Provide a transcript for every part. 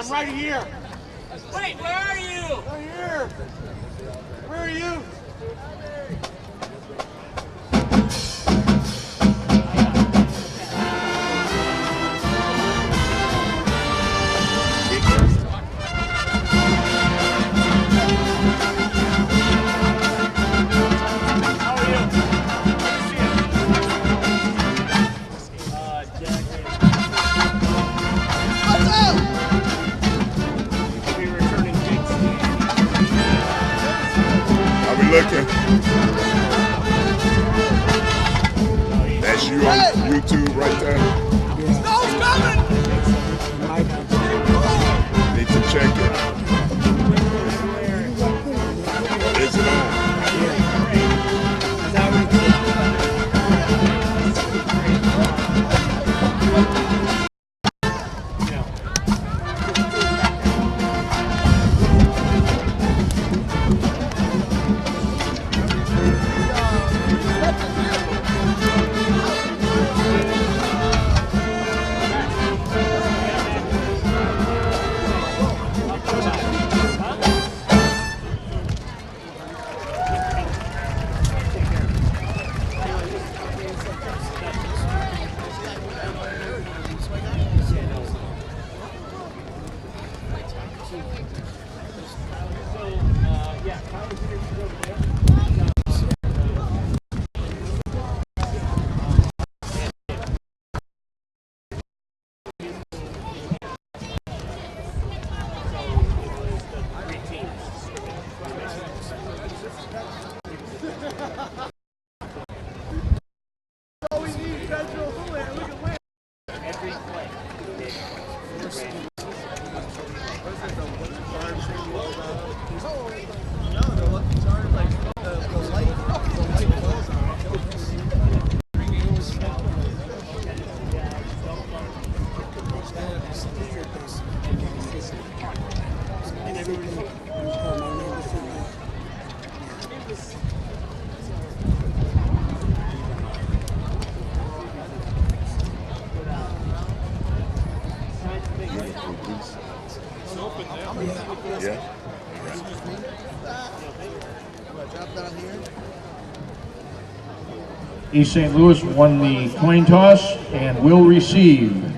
I'm right here. Wait, where are you? Right here. Where are you? Looking. That's you on YouTube right there. Snow's coming! Need to check it. Is it on? Yeah. East St. Louis won the coin toss and will receive.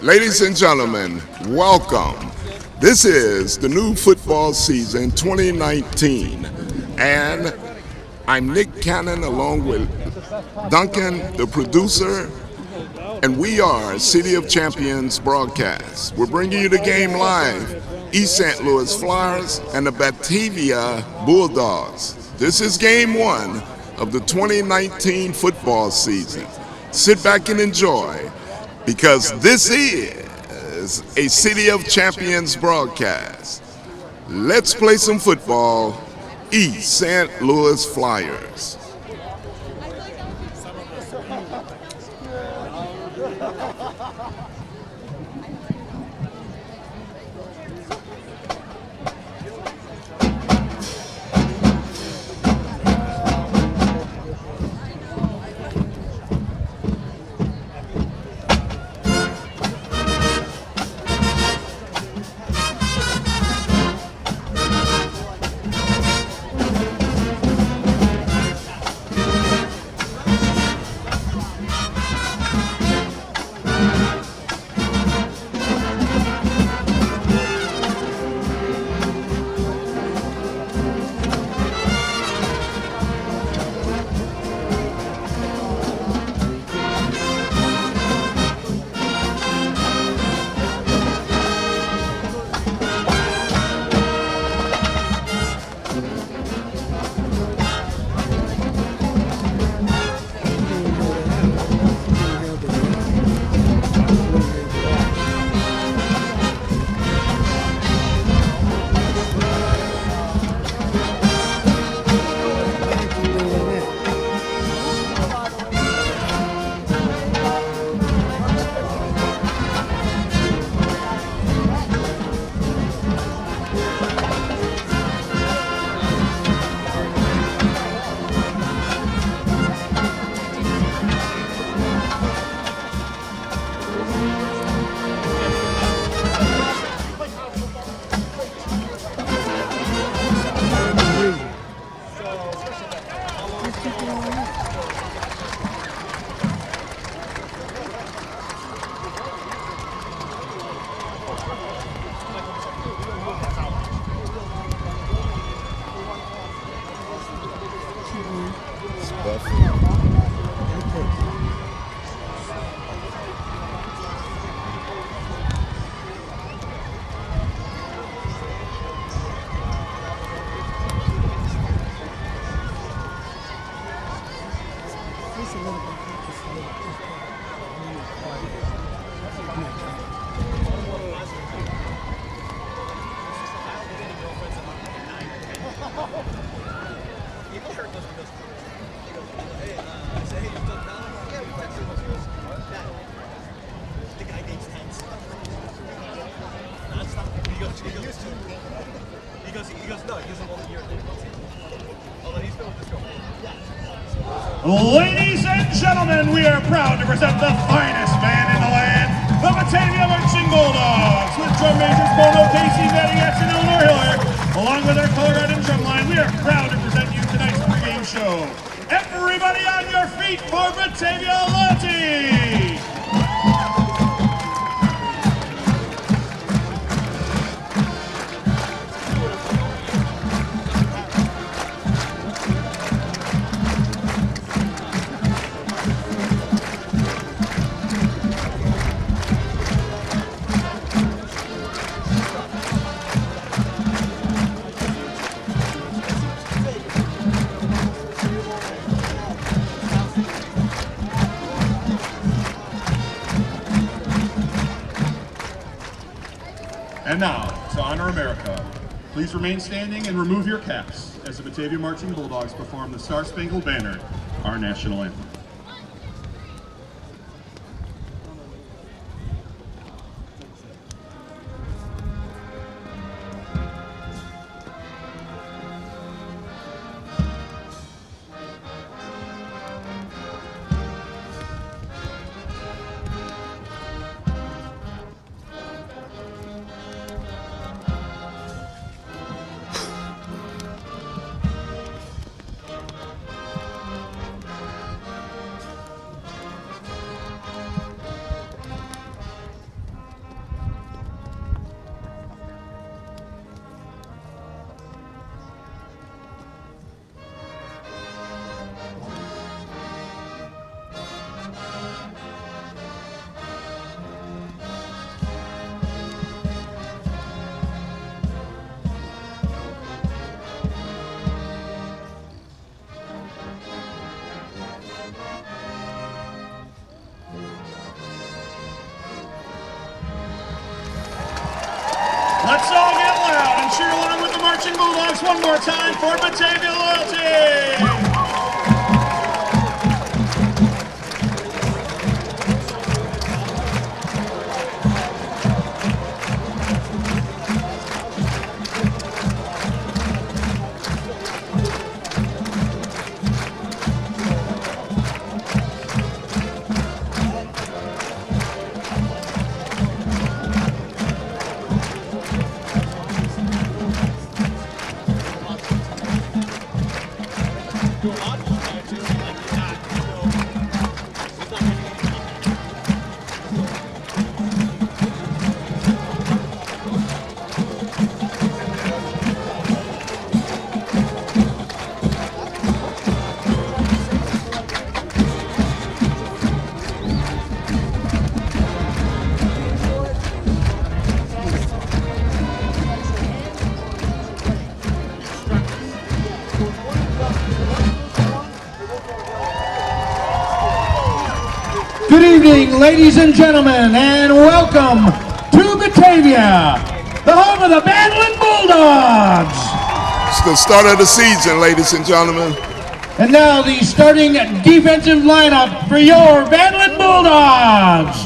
Ladies and gentlemen, welcome. This is the new football season 2019, and I'm Nick Cannon along with Duncan, the producer, And we are City of Champions broadcast. We're bringing you the game live. East St. Louis Flyers and the Batavia Bulldogs. This is game one of the 2019 football season. Sit back and enjoy, because this is a City of Champions broadcast. Let's play some football, East St. Louis Flyers. Ladies and gentlemen, we are proud to present the finest band in the land, the Batavia Marching Bulldogs, with drum majors Bono, Casey, Betty, and Eleanor Hiller. Along with our color red and drum line, we are proud to present you tonight's pregame show. Everybody on your feet for Batavia Loyalty! And now, to honor America, please remain standing and remove your caps as the Batavia Marching Bulldogs perform the Star-Spangled Banner, our national anthem. loud and cheer along with the marching Bulldogs one more time for Batavia loyalty. Good evening, ladies and gentlemen, and welcome to Batavia, the home of the Battling Bulldogs. It's the start of the season, ladies and gentlemen. And now the starting defensive lineup for your Battling Bulldogs.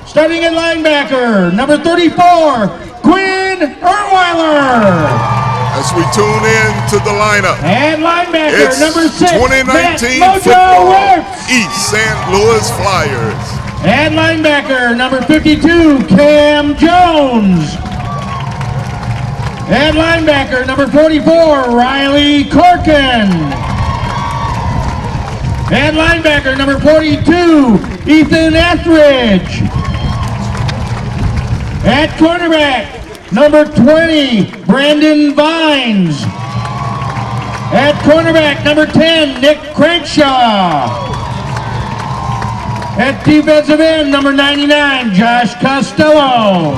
Starting at linebacker, number 34, Quinn Erweiler. As we tune in to the lineup, And linebacker, it's number 6, 2019 Matt football, Mojo Wirtz. East St. Louis Flyers. And linebacker, number 52, Cam Jones. And linebacker, number 44, Riley Corkin. And linebacker, number 42, Ethan Etheridge. At cornerback, number 20, Brandon Vines. At cornerback, number 10, Nick Crankshaw. At defensive end, number 99, Josh Costello.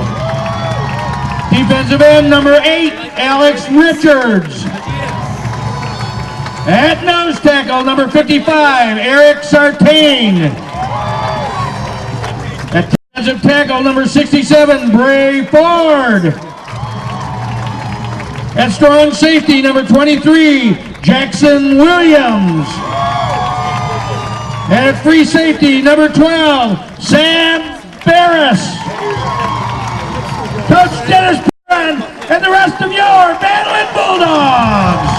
Defensive end, number 8, Alex Richards. At nose tackle, number 55, Eric Sartain. At defensive tackle, number 67, Bray Ford. At strong safety, number 23, Jackson Williams. And at free safety, number 12, Sam Barris. Coach Dennis Perrin and the rest of your Battling Bulldogs.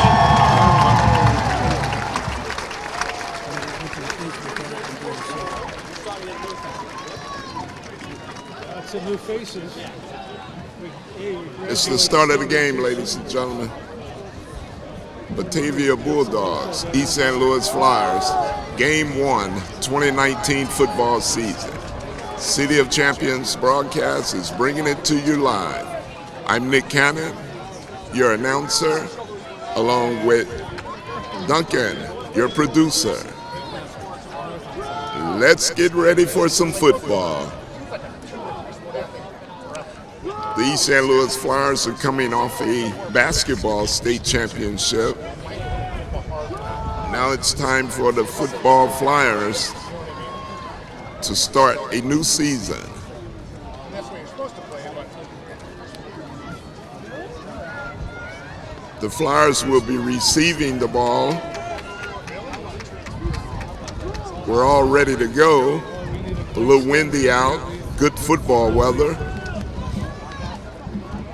That's some new faces. It's the start of the game, ladies and gentlemen. Batavia Bulldogs, East St. Louis Flyers, Game 1, 2019 football season. City of Champions broadcast is bringing it to you live. I'm Nick Cannon, your announcer, along with Duncan, your producer. Let's get ready for some football. The East St. Louis Flyers are coming off a basketball state championship. Now it's time for the football Flyers to start a new season. The Flyers will be receiving the ball. We're all ready to go. A little windy out, good football weather.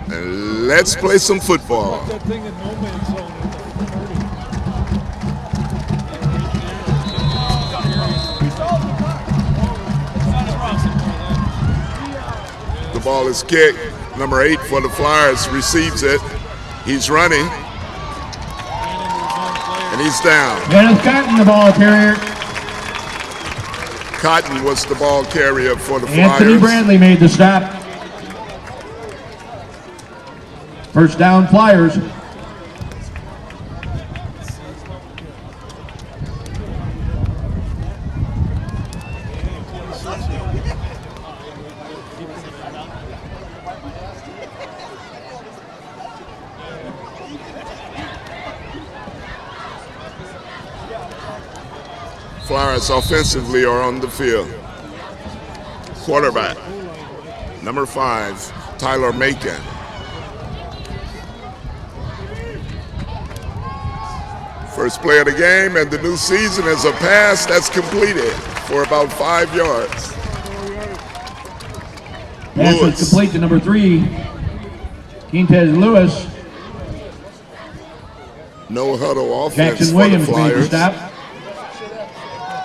And let's play some football. That thing in no man's zone. The ball is kicked. Number 8 for the Flyers receives it. He's running. And he's down. Dennis Cotton, the ball carrier. Cotton was the ball carrier for the Flyers. Anthony Bradley made the stop. First down, Flyers. Flyers offensively are on the field. Quarterback, number 5, Tyler Macon. First play of the game, and the new season is a pass that's completed for about 5 yards. Pass is complete to number 3, Quintez Lewis. No huddle offense Jackson for Williams the made the Flyers. stop.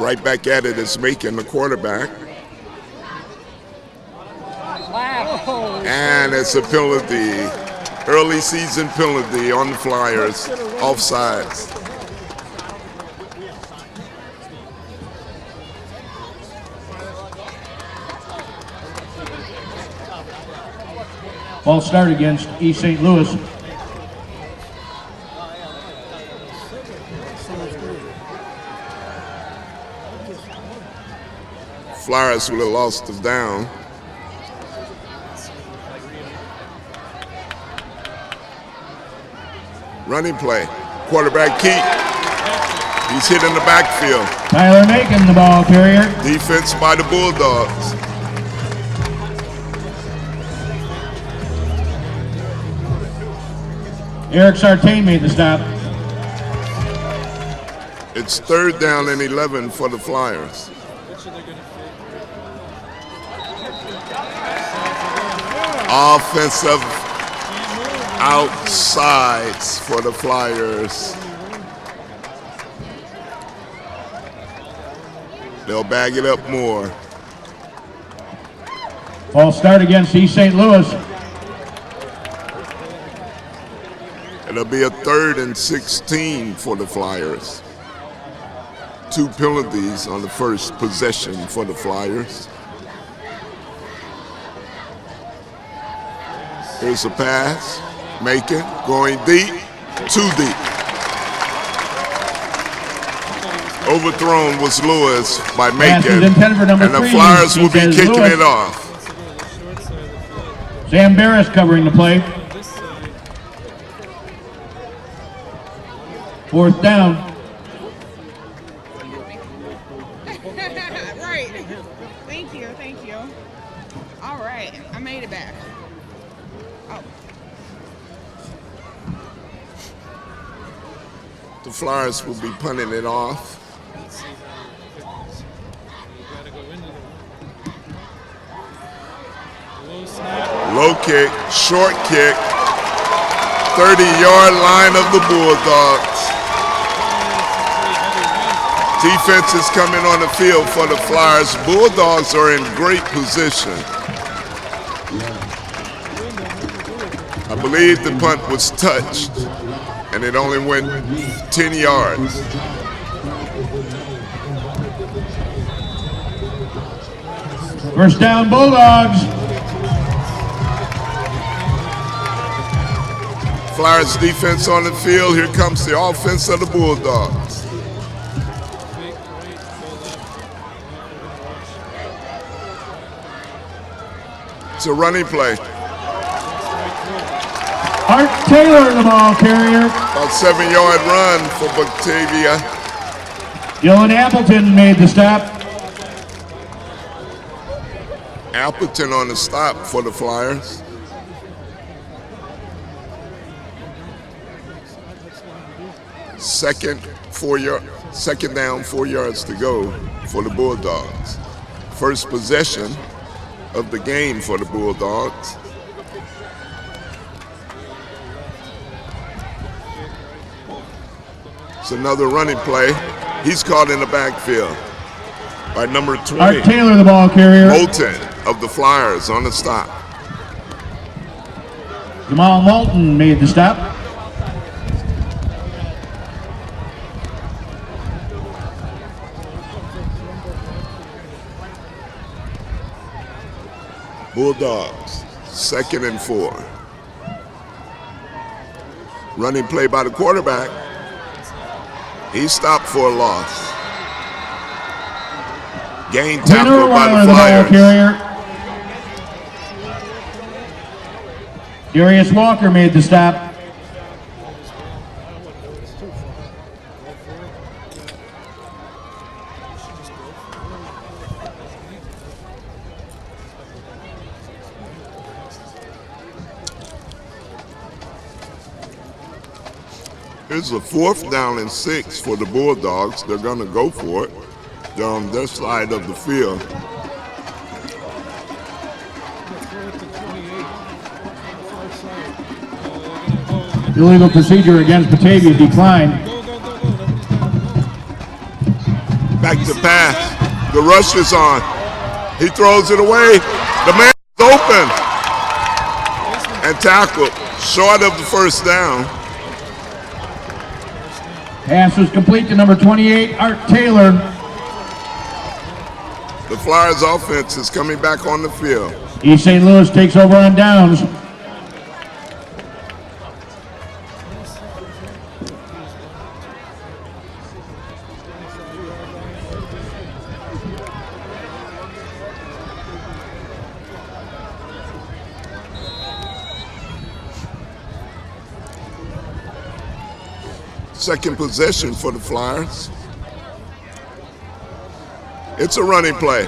Right back at it is Macon, the quarterback. And it's a penalty. Early season penalty on the Flyers. Offsides. False start against East St. Louis. Flyers would have lost the down. Running play. Quarterback Keat. He's hit in the backfield. Tyler Macon, the ball carrier. Defense by the Bulldogs. Eric Sartain made the stop. It's 3rd down and 11 for the Flyers. Offensive outsides for the Flyers. They'll bag it up more. False start against East St. Louis. It'll be a 3rd and 16 for the Flyers. 2 penalties on the first possession for the Flyers. Here's a pass. Macon going deep. Too deep. Overthrown was Lewis by Macon. And the Flyers will be kicking it off. Sam Barris covering the play. 4th down. Right. Thank you. All right, I made it back. Oh. The Flyers will be punting it off. Low kick, short kick, 30-yard line of the Bulldogs. Defense is coming on the field for the Flyers. Bulldogs are in great position. I believe the punt was touched, and it only went 10 yards. First down, Bulldogs. Flyers defense on the field. Here comes the offense of the Bulldogs. It's a running play. Art Taylor, the ball carrier. About 7-yard run for Batavia. Dylan Appleton made the stop. Appleton on the stop for the Flyers. Second down, 4 yards to go for the Bulldogs. First possession of the game for the Bulldogs. It's another running play. He's caught in the backfield by number 20. Art Taylor, the ball carrier. Moulton of the Flyers on the stop. Jamal Moulton made the stop. Bulldogs, 2nd and 4. Running play by the quarterback. He stopped for a loss. Gain tackle by the Flyers. Darius Walker made the stop. Here's a 4th down and 6 for the Bulldogs. They're going to go for it. They're on their side of the field. Illegal procedure against Batavia declined. Back to pass. The rush is on. He throws it away. The man is open. And tackled short of the 1st down. Pass was complete to number 28, Art Taylor. The Flyers offense is coming back on the field. East St. Louis takes over on downs. Second possession for the Flyers. It's a running play.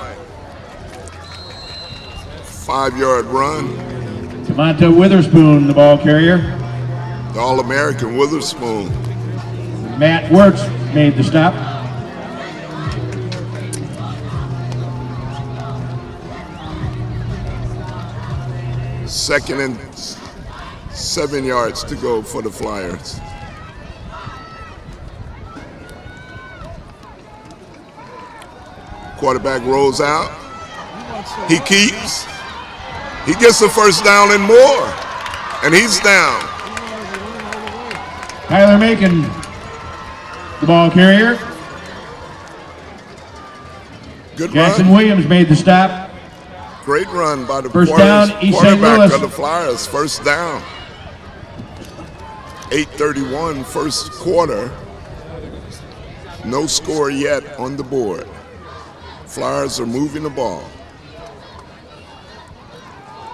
5-yard run. Tamonta Witherspoon, the ball carrier. The All-American Witherspoon. Matt Wertz made the stop. Second and 7 yards to go for the Flyers. Quarterback rolls out. He keeps. He gets the 1st down and more. And he's down. Tyler Macon, the ball carrier. Good Jackson run. Williams made the stop. Great run by the First down, East St. quarterback Louis. of the Flyers. 1st down. 8:31 first quarter. No score yet on the board. Flyers are moving the ball.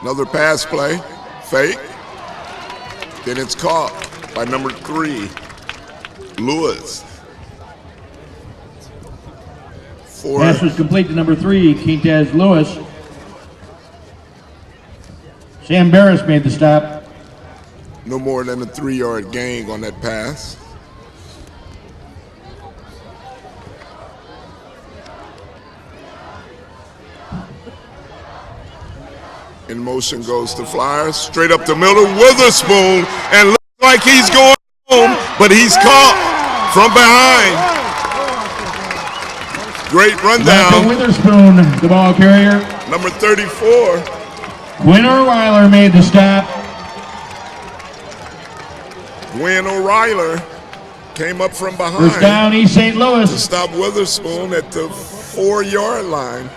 Another pass play, fake. Then it's caught by number 3, Lewis. Pass was complete to number 3, Quintez Lewis. Sam Barris made the stop. No more than a 3-yard gain on that pass. In motion goes the Flyers, straight up the middle, Witherspoon, and looks like he's going home, but he's caught from behind. Great rundown. Witherspoon, the ball carrier. Number 34. Quinn Orweiler made the stop. Gwen O'Reilly came up from behind. First down, East St. To Louis. stop Witherspoon at the 4-yard line.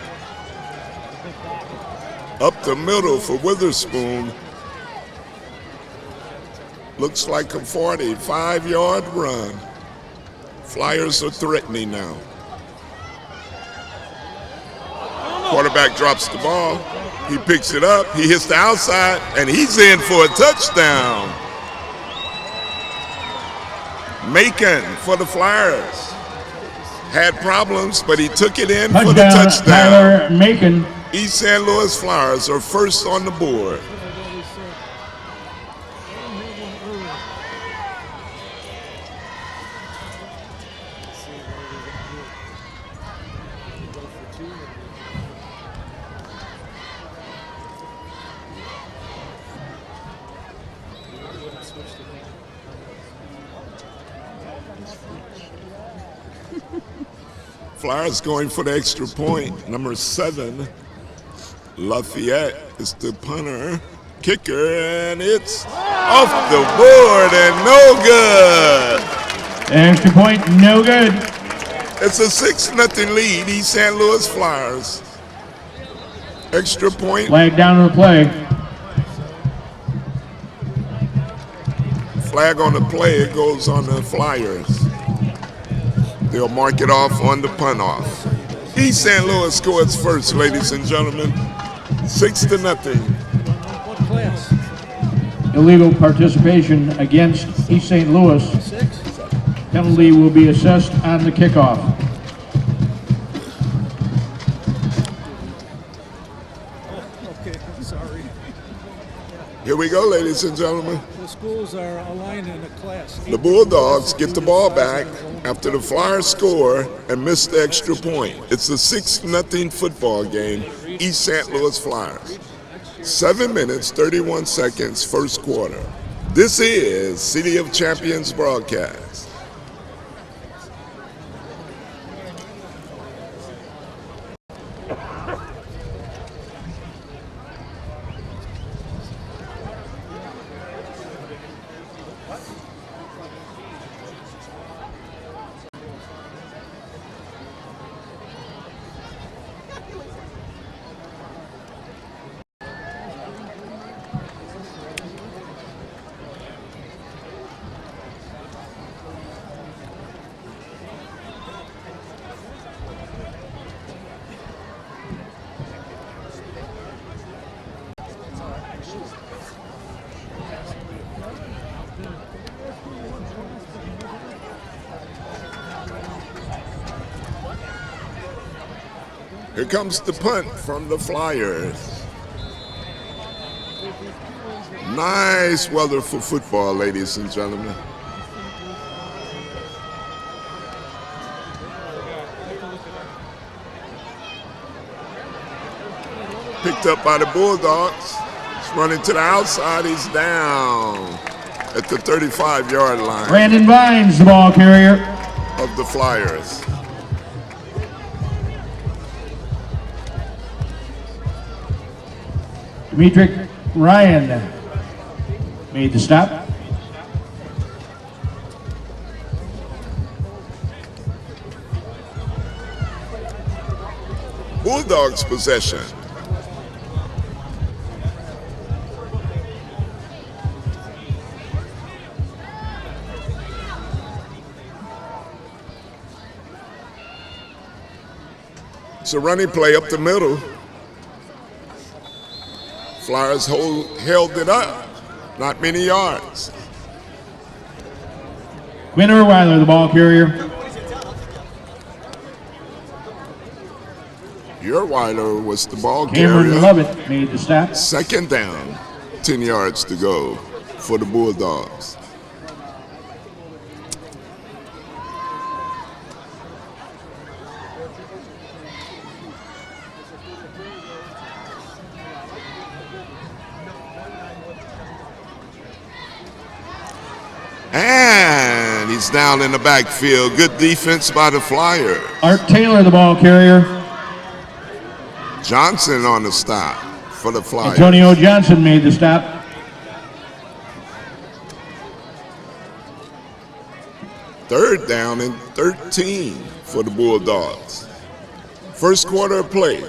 Up the middle for Witherspoon. Looks like a 45-yard run. Flyers are threatening now. Quarterback drops the ball. He picks it up. He hits the outside, and he's in for a touchdown. Macon for the Flyers. Had problems, but he took it in for the touchdown. Tyler Macon. East St. Louis Flyers are first on the board. Flyers going for the extra point. Number 7. Lafayette is the punter, kicker, and it's off the board and no good. Extra point, no good. It's a 6-0 lead, East St. Louis Flyers. Extra point. Flag down to the play. Flag on the play, it goes on the Flyers. They'll mark it off on the punt off. East St. Louis scores first, ladies and gentlemen. 6-0. What class? Illegal participation against East St. Louis. 6? Penalty will be assessed on the kickoff. Okay, sorry. Here we go, ladies and gentlemen. The schools are aligned in a class. The Bulldogs get the ball back after the Flyers score and miss the extra point. It's a 6-0 football game, East St. Louis Flyers. 7 minutes, 31 seconds, first quarter. This is City of Champions broadcast. Here comes the punt from the Flyers. Nice weather for football, ladies and gentlemen. Picked up by the Bulldogs. He's running to the outside. He's down at the 35-yard line. Brandon Vines, the ball carrier of the Flyers. Demetric Ryan made the stop. Bulldogs possession. It's a running play up the middle. Flyers held it up, not many yards. Quinn Erweiler, the ball carrier. Erweiler was the ball Cameron carrier. Lovett made the stop. Second down, 10 yards to go for the Bulldogs. And he's down in the backfield. Good defense by the Flyers. Art Taylor, the ball carrier. Johnson on the stop for the Flyers. Antonio Johnson made the stop. Third down and 13 for the Bulldogs. First quarter of play.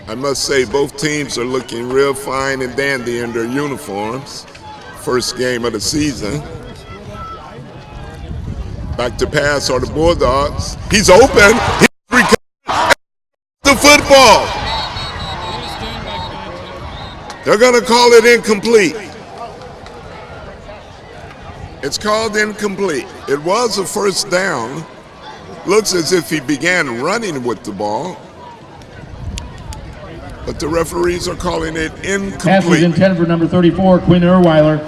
I must say both teams are looking real fine and dandy in their uniforms. First game of the season. Back to pass are the Bulldogs. He's open. He's recovered the football. They're going to call it incomplete. It's called incomplete. It was a first down. Looks as if he began running with the ball. But the referees are calling it incomplete. Pass was intended for number 34, Quinn Erweiler.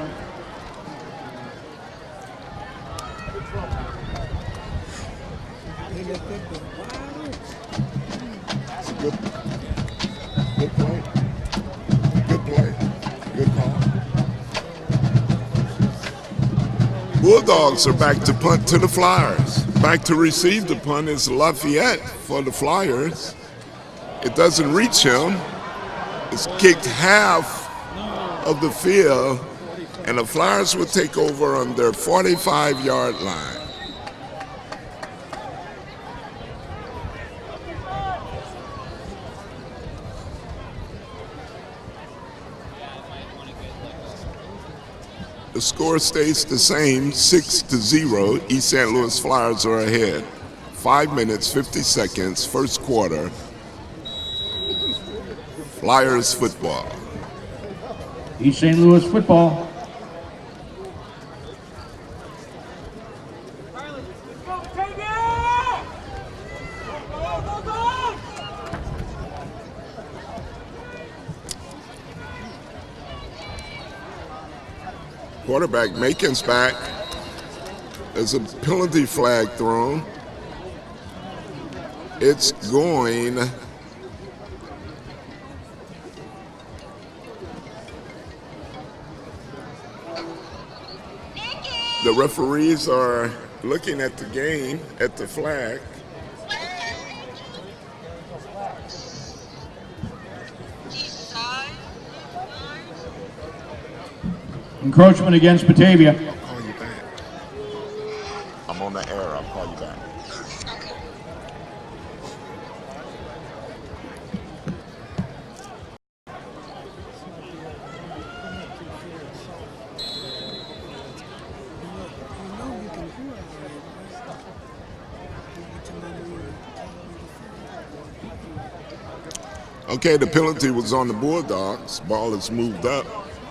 Good play. Good play. Good call. Bulldogs are back to punt to the Flyers. Back to receive the punt is Lafayette for the Flyers. It doesn't reach him. It's kicked half of the field, and the Flyers will take over on their 45-yard line. The score stays the same, 6-0. East St. Louis Flyers are ahead. 5 minutes, 50 seconds, first quarter. Flyers football. East St. Louis football. Quarterback Macon's back. There's a penalty flag thrown. It's going the referees are looking at the game, at the flag. Encroachment against Batavia. I'll call you back. I'm on the air. I'll call you back. Okay, the penalty was on the Bulldogs. Ball is moved up.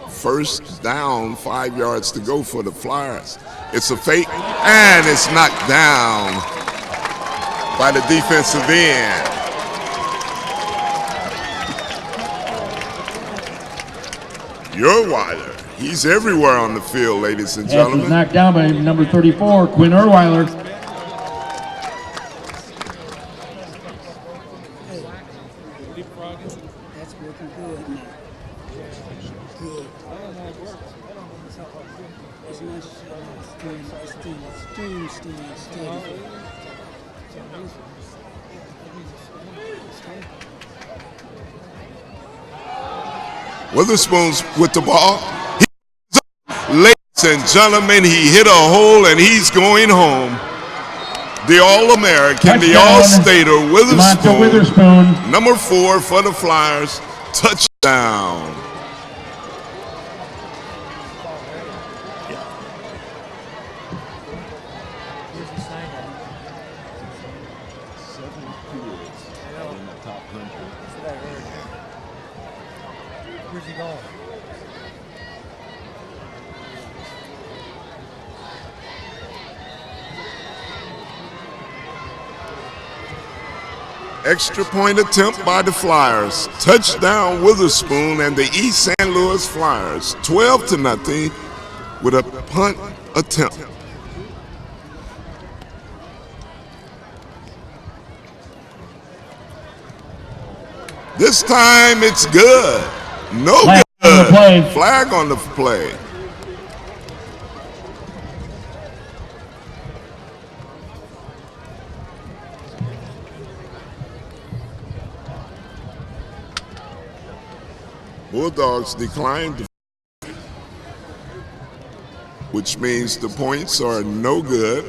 First down, 5 yards to go for the Flyers. It's a fake, and it's knocked down by the defensive end. Urweiler, he's everywhere on the field, ladies and Pass gentlemen. was knocked down by number 34, Quinn Urweiler. That's working good now. Good. It's not steady. Witherspoon's with the ball. Ladies and gentlemen, he hit a hole and he's going home. The All-American, the All-Stater, Witherspoon, number 4 for the Flyers, touchdown. Where's he going? Extra point attempt by the Flyers. Touchdown Witherspoon and the East St. Louis Flyers. 12-0 with a punt attempt. This time it's good. No Flag good. on the play. Flag on the play. Bulldogs declined, which means the points are no good.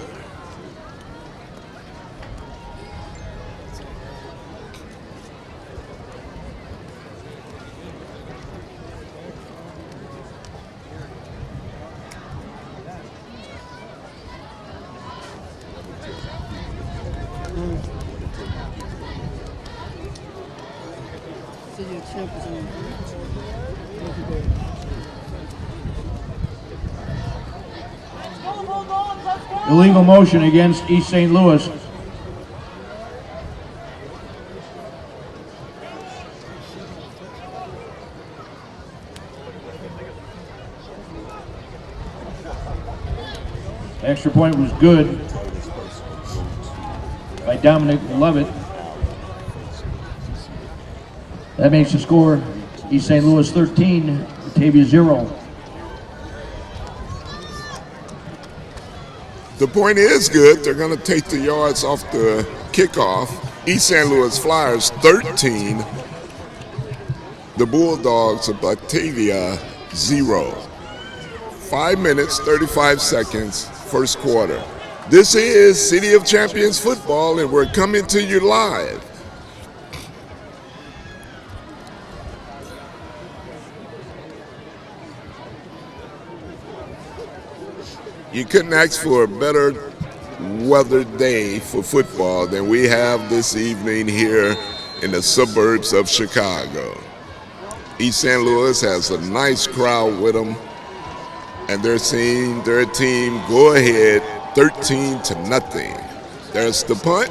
Illegal motion against East St. Louis. Extra point was good by Dominic Lovett. That makes the score East St. Louis 13, Batavia 0. The point is good. They're going to take the yards off the kickoff. East St. Louis Flyers 13. The Bulldogs of Batavia 0. 5 minutes, 35 seconds, first quarter. This is City of Champions football, and we're coming to you live. You couldn't ask for a better weather day for football than we have this evening here in the suburbs of Chicago. East St. Louis has a nice crowd with them, and they're seeing their team go ahead 13-0. There's the punt,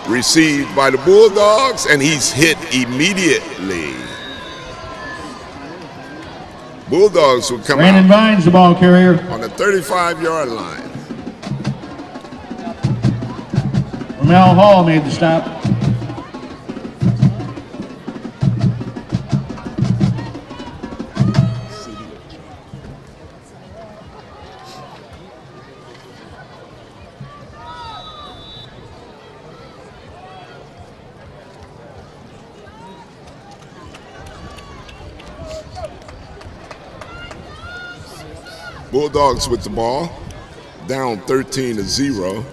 received by the Bulldogs, and he's hit immediately. Bulldogs will come Brandon out Vines, the ball carrier. on the 35-yard line. Ramel Hall made the stop. Bulldogs with the ball, down 13-0.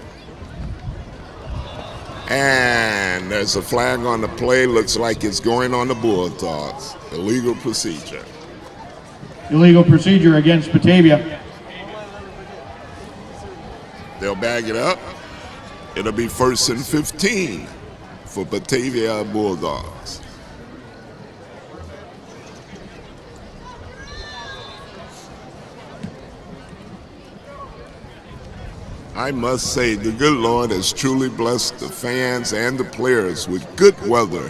And there's a flag on the play. Looks like it's going on the Bulldogs. Illegal procedure. Illegal procedure against Batavia. They'll bag it up. It'll be 1st and 15 for Batavia Bulldogs. I must say, the good Lord has truly blessed the fans and the players with good weather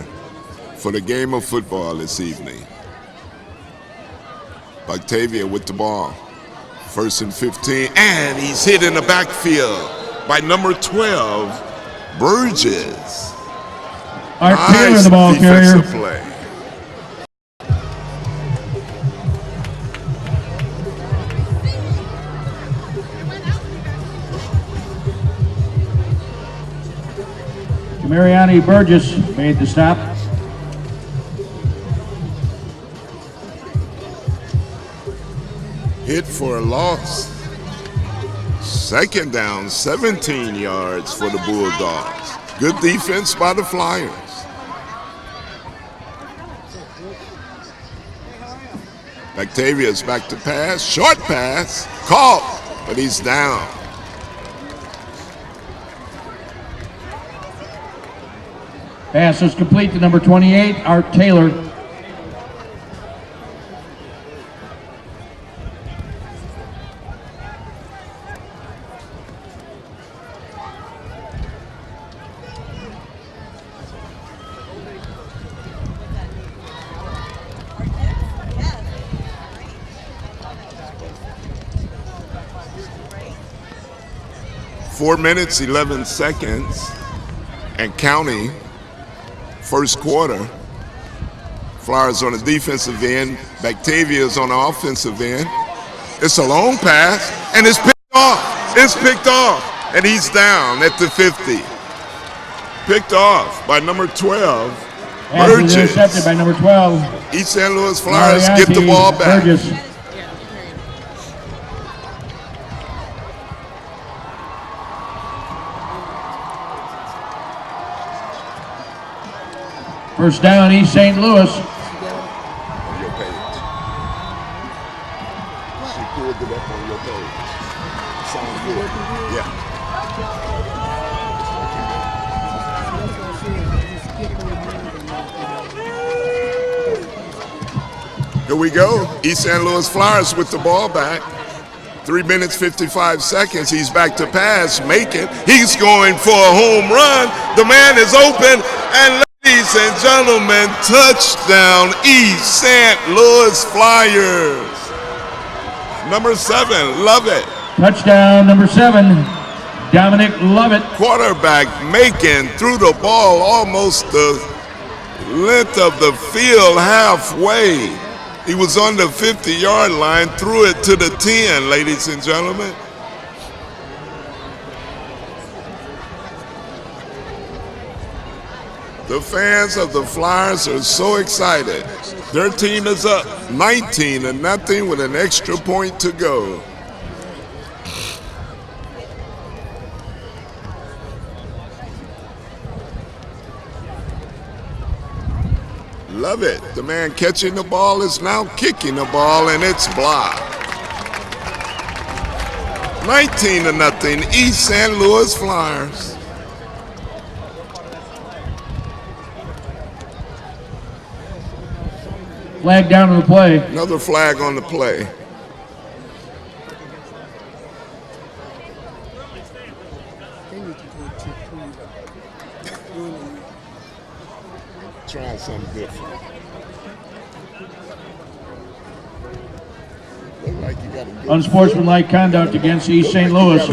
for the game of football this evening. Batavia with the ball. 1st and 15, and he's hit in the backfield by number 12, Burgess. Art Taylor, the ball carrier. Defensive play. Mariani Burgess made the stop. Hit for a loss. 2nd down, 17 yards for the Bulldogs. Good defense by the Flyers. Bactavia's back to pass. Short pass. Caught, but he's down. Pass is complete to number 28, Art Taylor. Four minutes, 11 seconds, and counting. First quarter. Flyers on the defensive end. Bactavia's on the offensive end. It's a long pass, and it's picked off. It's picked off, and he's down at the 50. Picked off by number 12, Burgess. Intercepted by number 12. East St. Louis Flyers get the ball back. Burgess. First down, East St. Louis. On your page. She pulled it up on your page. Sounds good. Yeah. Here we go. East St. Louis Flyers with the ball back. 3 minutes, 55 seconds. He's back to pass. Make it. He's going for a home run. The man is open. And ladies and gentlemen, touchdown, East St. Louis Flyers. Number 7, Lovett. Touchdown, number 7, Dominic Lovett. Quarterback Macon threw the ball almost the length of the field halfway. He was on the 50-yard line, threw it to the 10, ladies and gentlemen. The fans of the Flyers are so excited. Their team is up 19-0 with an extra point to go. Love it. The man catching the ball is now kicking the ball, and it's blocked. 19-0, East St. Louis Flyers. Flag down on the play. Another flag on the play. Trying something different. Unsportsmanlike conduct against East St. Louis.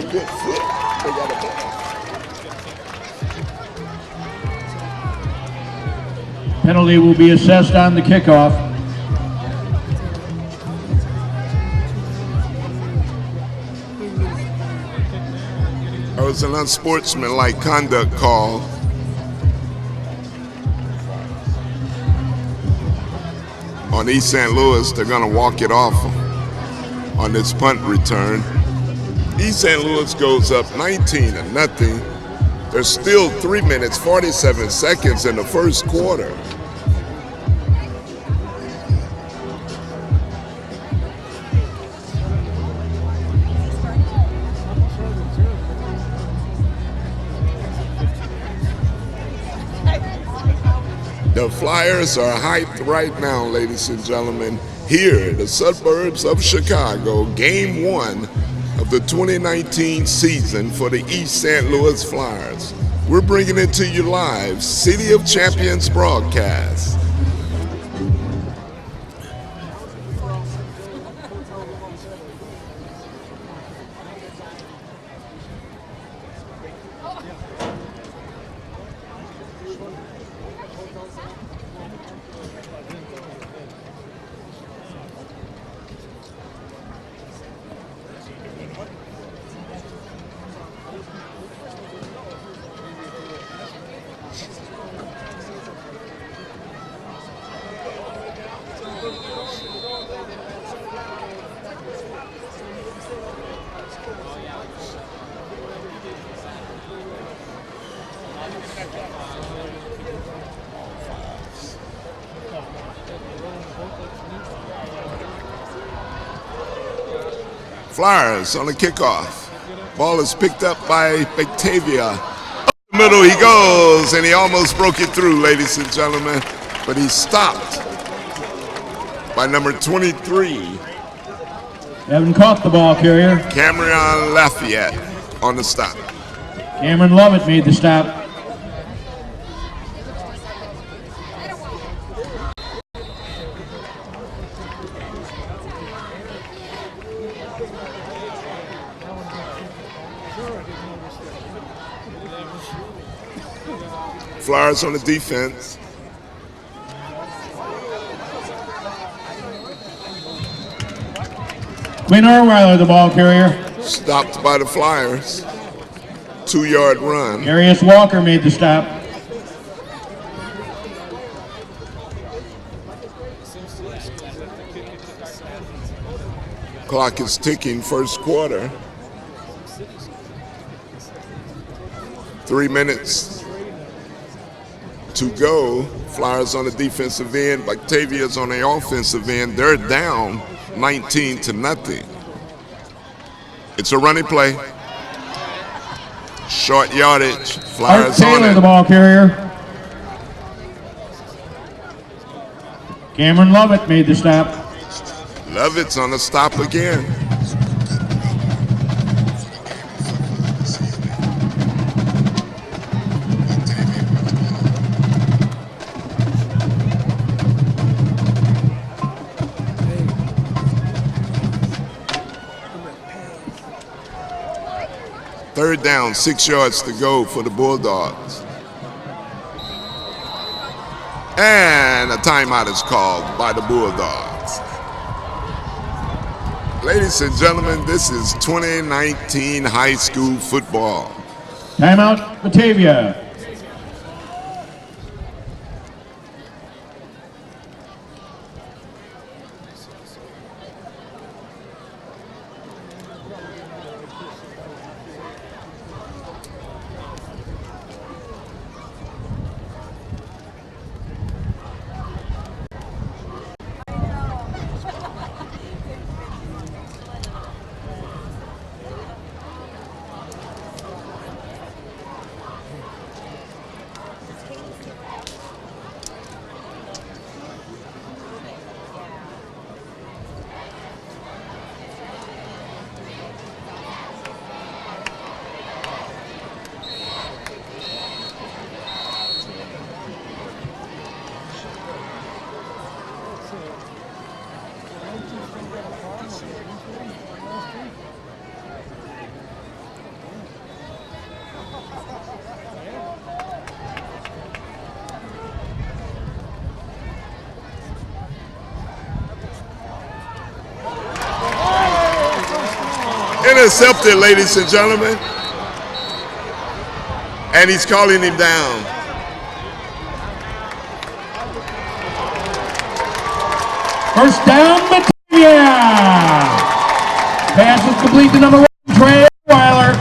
Penalty will be assessed on the kickoff. That was an unsportsmanlike conduct call. On East St. Louis, they're going to walk it off on this punt return. East St. Louis goes up 19-0. There's still 3 minutes, 47 seconds in the first quarter. The Flyers are hyped right now, ladies and gentlemen, here in the suburbs of Chicago, Game 1 of the 2019 season for the East St. Louis Flyers. We're bringing it to you live, City of Champions broadcast. Flyers on the kickoff. Ball is picked up by Batavia. Up the middle he goes, and he almost broke it through, ladies and gentlemen. But he's stopped by number 23. Haven't caught the ball carrier. Cameron Lafayette on the stop. Cameron Lovett made the stop. Flyers on the defense. Quinn Orweiler, the ball carrier. Stopped by the Flyers. 2-yard run. Darius Walker made the stop. Clock is ticking, first quarter. 3 minutes to go. Flyers on the defensive end. Batavia's on the offensive end. They're down 19-0. It's a running play. Short yardage. Flyers Art Taylor, on it. the ball carrier. Cameron Lovett made the stop. Lovett's on the stop again. Third down, 6 yards to go for the Bulldogs. And a timeout is called by the Bulldogs. Ladies and gentlemen, this is 2019 high school football. Timeout, Batavia. Intercepted, ladies and gentlemen. And he's calling him down. First down, Batavia. Pass is complete to number 1, Trey Weiler.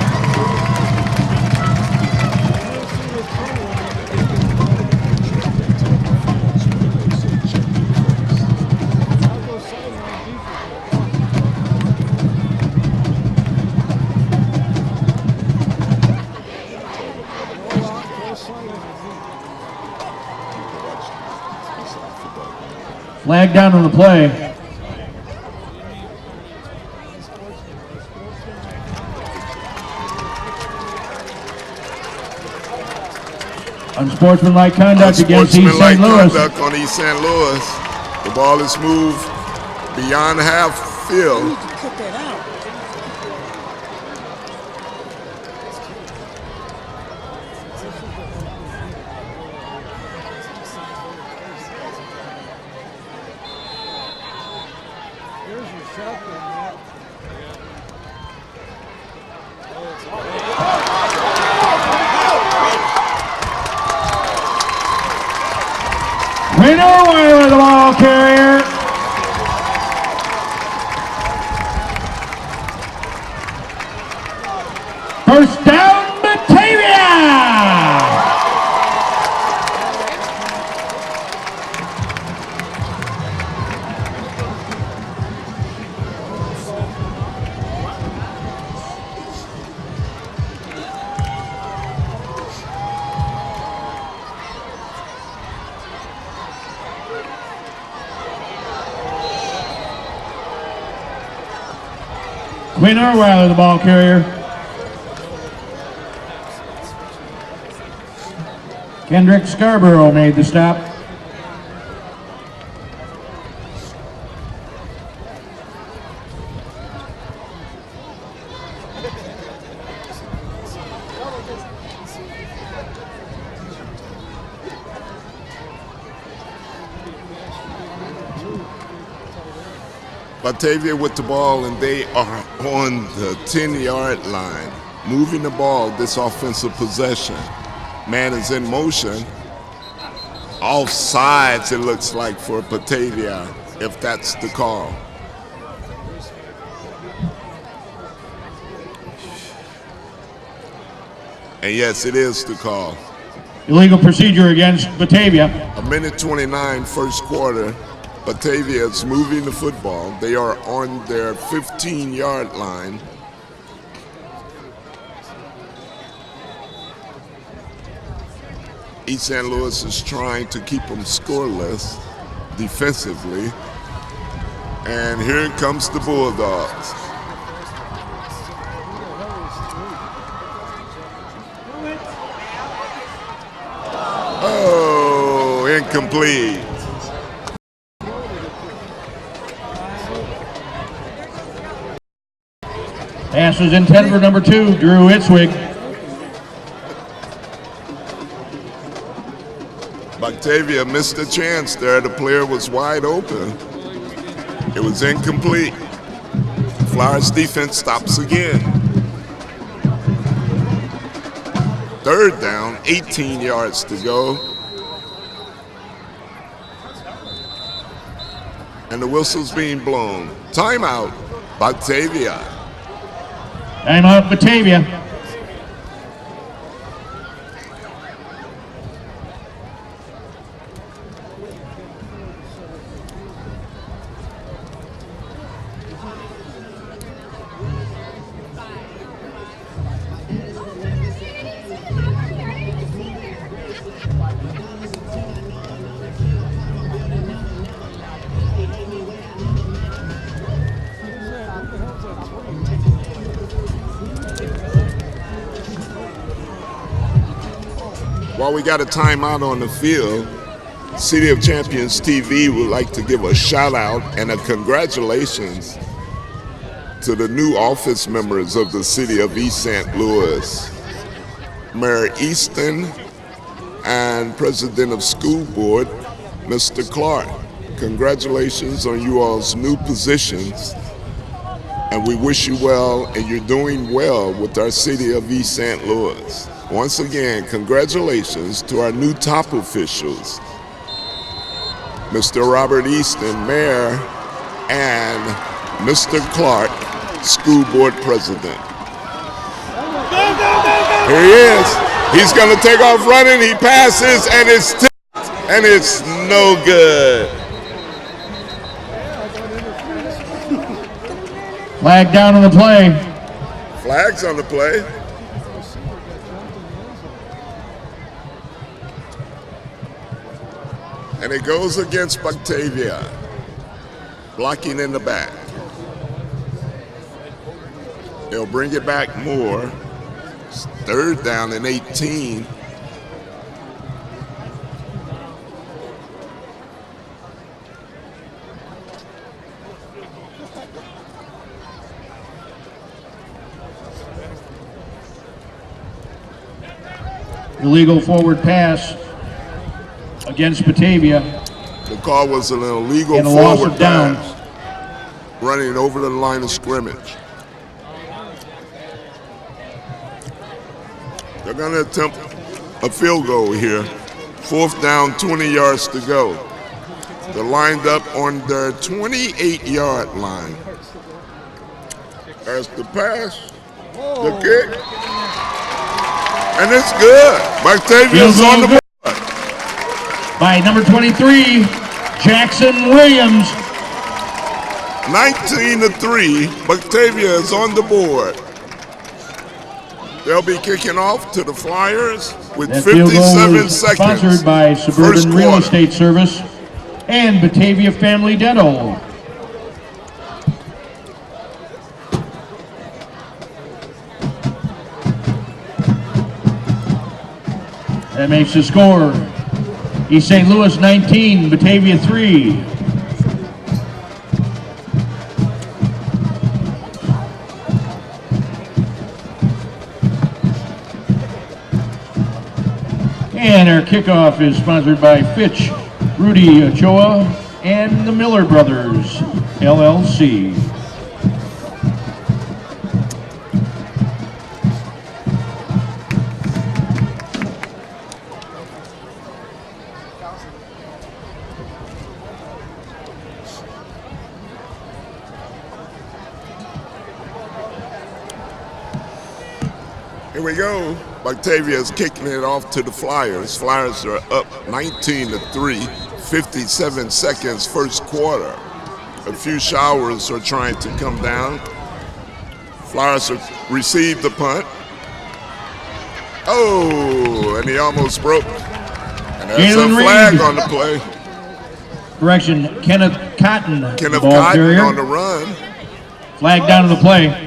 Flag down on the play. Unsportsmanlike conduct against East St. Louis. Conduct on East St. Louis. The ball is moved beyond half field. Cut that out. Here's your shotgun, Matt. Winner Weiler, the ball carrier. First down, Batavia. Winner Weiler, the ball carrier. Kendrick Scarborough made the stop. Batavia with the ball, and they are on the 10-yard line, moving the ball this offensive possession. Man is in motion. Off sides, it looks like, for Batavia, if that's the call. And yes, it is the call. Illegal procedure against Batavia. A minute 29, first quarter. Batavia is moving the football. They are on their 15-yard line. East St. Louis is trying to keep them scoreless defensively. And here comes the Bulldogs. Oh, incomplete. Pass is intended for number 2, Drew Itzwig. Batavia missed a chance there. The player was wide open. It was incomplete. Flyers defense stops again. Third down, 18 yards to go. And the whistle's being blown. Timeout, Batavia. Timeout, Batavia. While we got a timeout on the field, City of Champions TV would like to give a shout out and a congratulations to the new office members of the City of East St. Louis. Mayor Easton and President of School Board, Mr. Clark. Congratulations on you all's new positions. and we wish you well, and you're doing well with our city of East St. Louis. Once again, congratulations to our new top officials, Mr. Robert Easton, Mayor, and Mr. Clark, School Board President. Here he is. He's going to take off running. He passes, and it's tipped, and it's no good. Flag down on the play. Flags on the play. And it goes against Batavia, blocking in the back. They'll bring it back more. It's 3rd down and 18. Illegal forward pass against Batavia. The call was an illegal And a loss forward of downs. pass, running over the line of scrimmage. They're going to attempt a field goal here. 4th down, 20 yards to go. They're lined up on their 28-yard line. There's the pass, the kick, and it's good. Batavia's on the board. By number 23, Jackson Williams. 19-3, Batavia is on the board. They'll be kicking off to the Flyers with That field goal 57 is seconds. sponsored by Suburban First Real quarter. Estate Service and Batavia Family Dental. That makes the score East St. Louis 19, Batavia 3. And our kickoff is sponsored by Fitch, Rudy Ochoa, and the Miller Brothers, LLC. Here we go. Batavia is kicking it off to the Flyers. Flyers are up 19-3, 57 seconds first quarter. A few showers are trying to come down. Flyers have received the punt. Oh, and he almost broke. And there's a Jalen flag Reed. on the play. Correction, Kenneth Cotton, Kenneth ball Cotton carrier. on the run. Flag down to the play.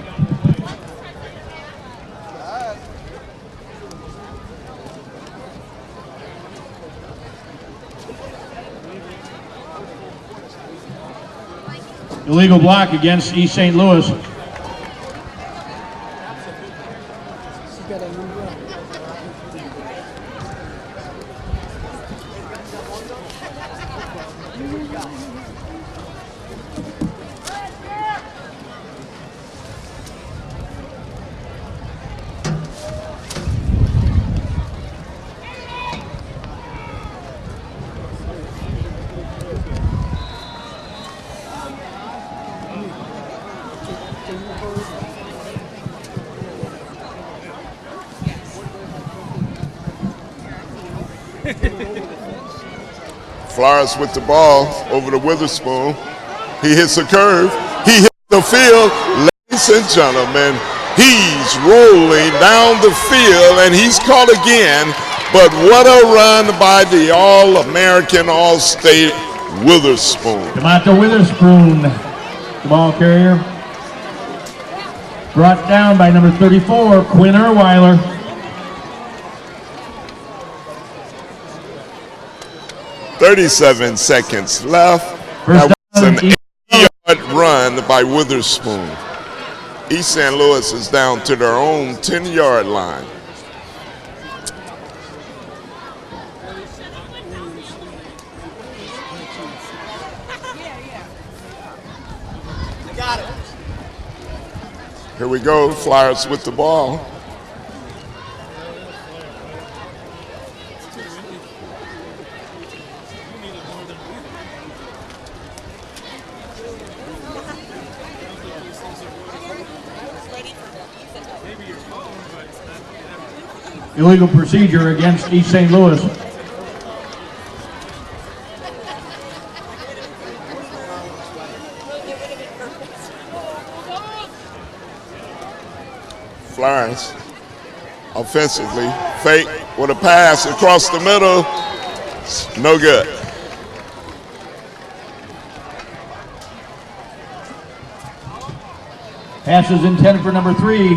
Illegal block against East St. Louis. She's got a number up. Flyers with the ball over to Witherspoon. He hits a curve. He hits the field. Ladies and gentlemen, he's rolling down the field, and he's caught again. But what a run by the All-American, All-State Witherspoon. DeMonta Witherspoon, the ball carrier. Brought down by number 34, Quinn Erweiler. 37 seconds left. First That was down, an 8-yard run by Witherspoon. East St. Louis is down to their own 10-yard line. Here we go, Flyers with the ball. Illegal procedure against East St. Louis. Flyers offensively, fake with a pass across the middle, no good. Pass is intended for number 3,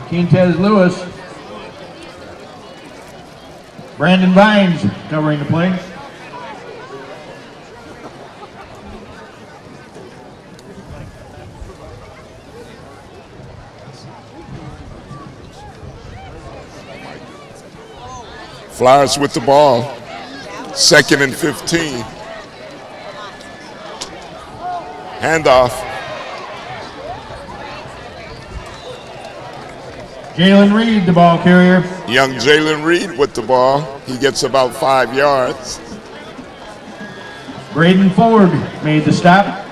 Quintez Lewis. Brandon Vines covering the play. Flyers with the ball, 2nd and 15. Handoff. Jalen Reed, the ball carrier. Young Jalen Reed with the ball. He gets about 5 yards. Braden Ford made the stop.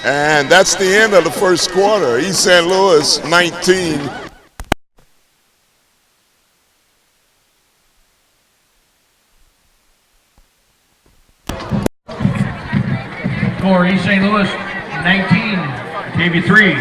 And that's the end of the first quarter. East St. Louis 19. For East St. Louis 19, Batavia 3.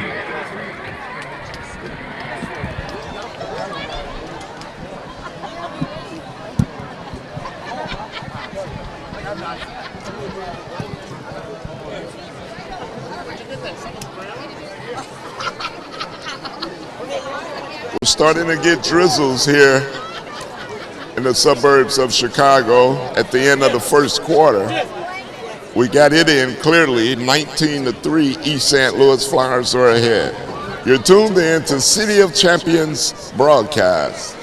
We're starting to get drizzles here in the suburbs of Chicago at the end of the first quarter. We got it in clearly, 19-3, East St. Louis Flyers are ahead. You're tuned in to City of Champions broadcast.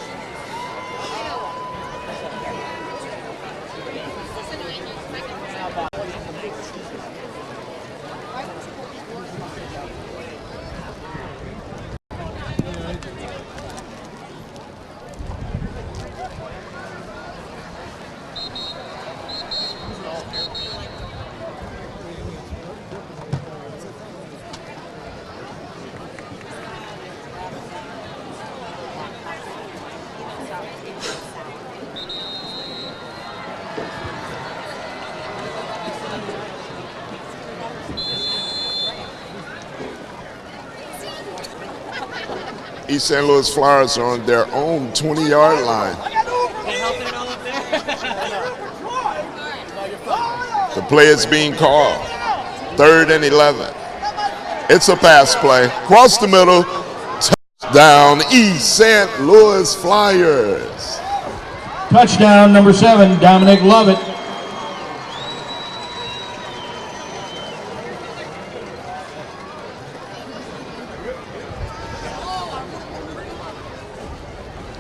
East St. Louis Flyers are on their own 20-yard line. The play is being called. 3rd and 11. It's a pass play. Across the middle. Touchdown, East St. Louis Flyers. Touchdown, number 7, Dominic Lovett.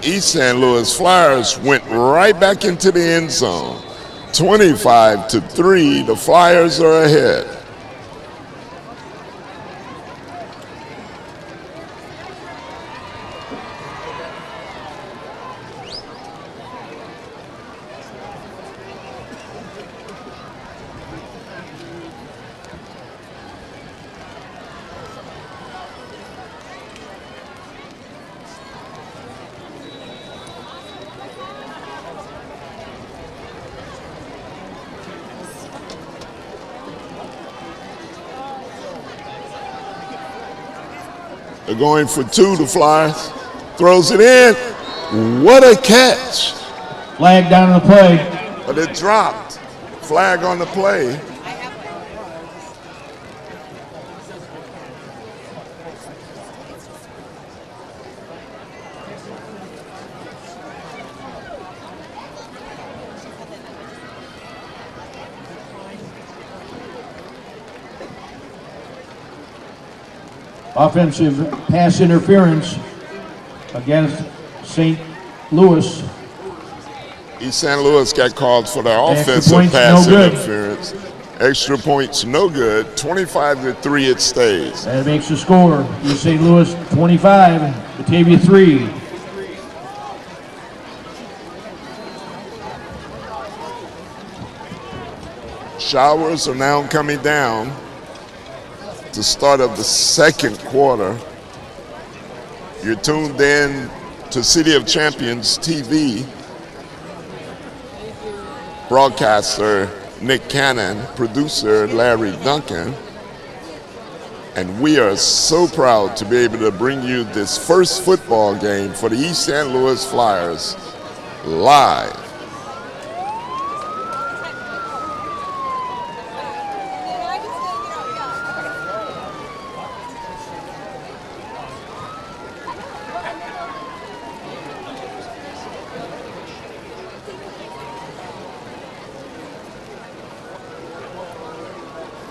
East St. Louis Flyers went right back into the end zone. 25-3, the Flyers are ahead. They're going for 2, the Flyers. Throws it in. What a catch. Flag down on the play. But it dropped. Flag on the play. Offensive pass interference against St. Louis. East St. Louis got called for their Extra offensive points, pass no good. interference. Extra points no good. 25-3 it stays. That makes the score. East St. Louis 25, Batavia 3. Showers are now coming down to start of the second quarter. You're tuned in to City of Champions TV. Broadcaster Nick Cannon, producer Larry Duncan. And we are so proud to be able to bring you this first football game for the East St. Louis Flyers live.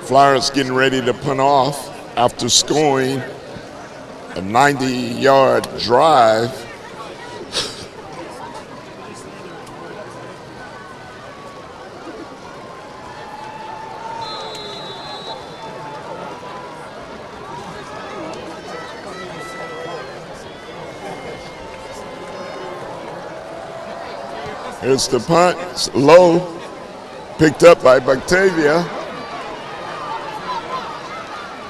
Flyers getting ready to punt off after scoring a 90-yard drive. Here's the punt, it's low, picked up by Batavia.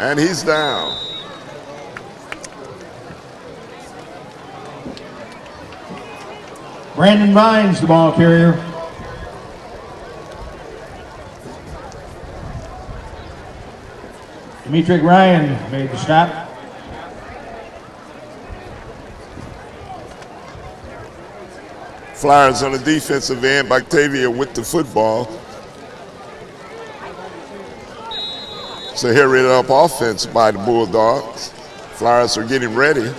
And he's down. Brandon Vines, the ball carrier. Dimitri Ryan made the stop. Flyers on the defensive end, Batavia with the football. So here it up offense by the Bulldogs. Flyers are getting ready.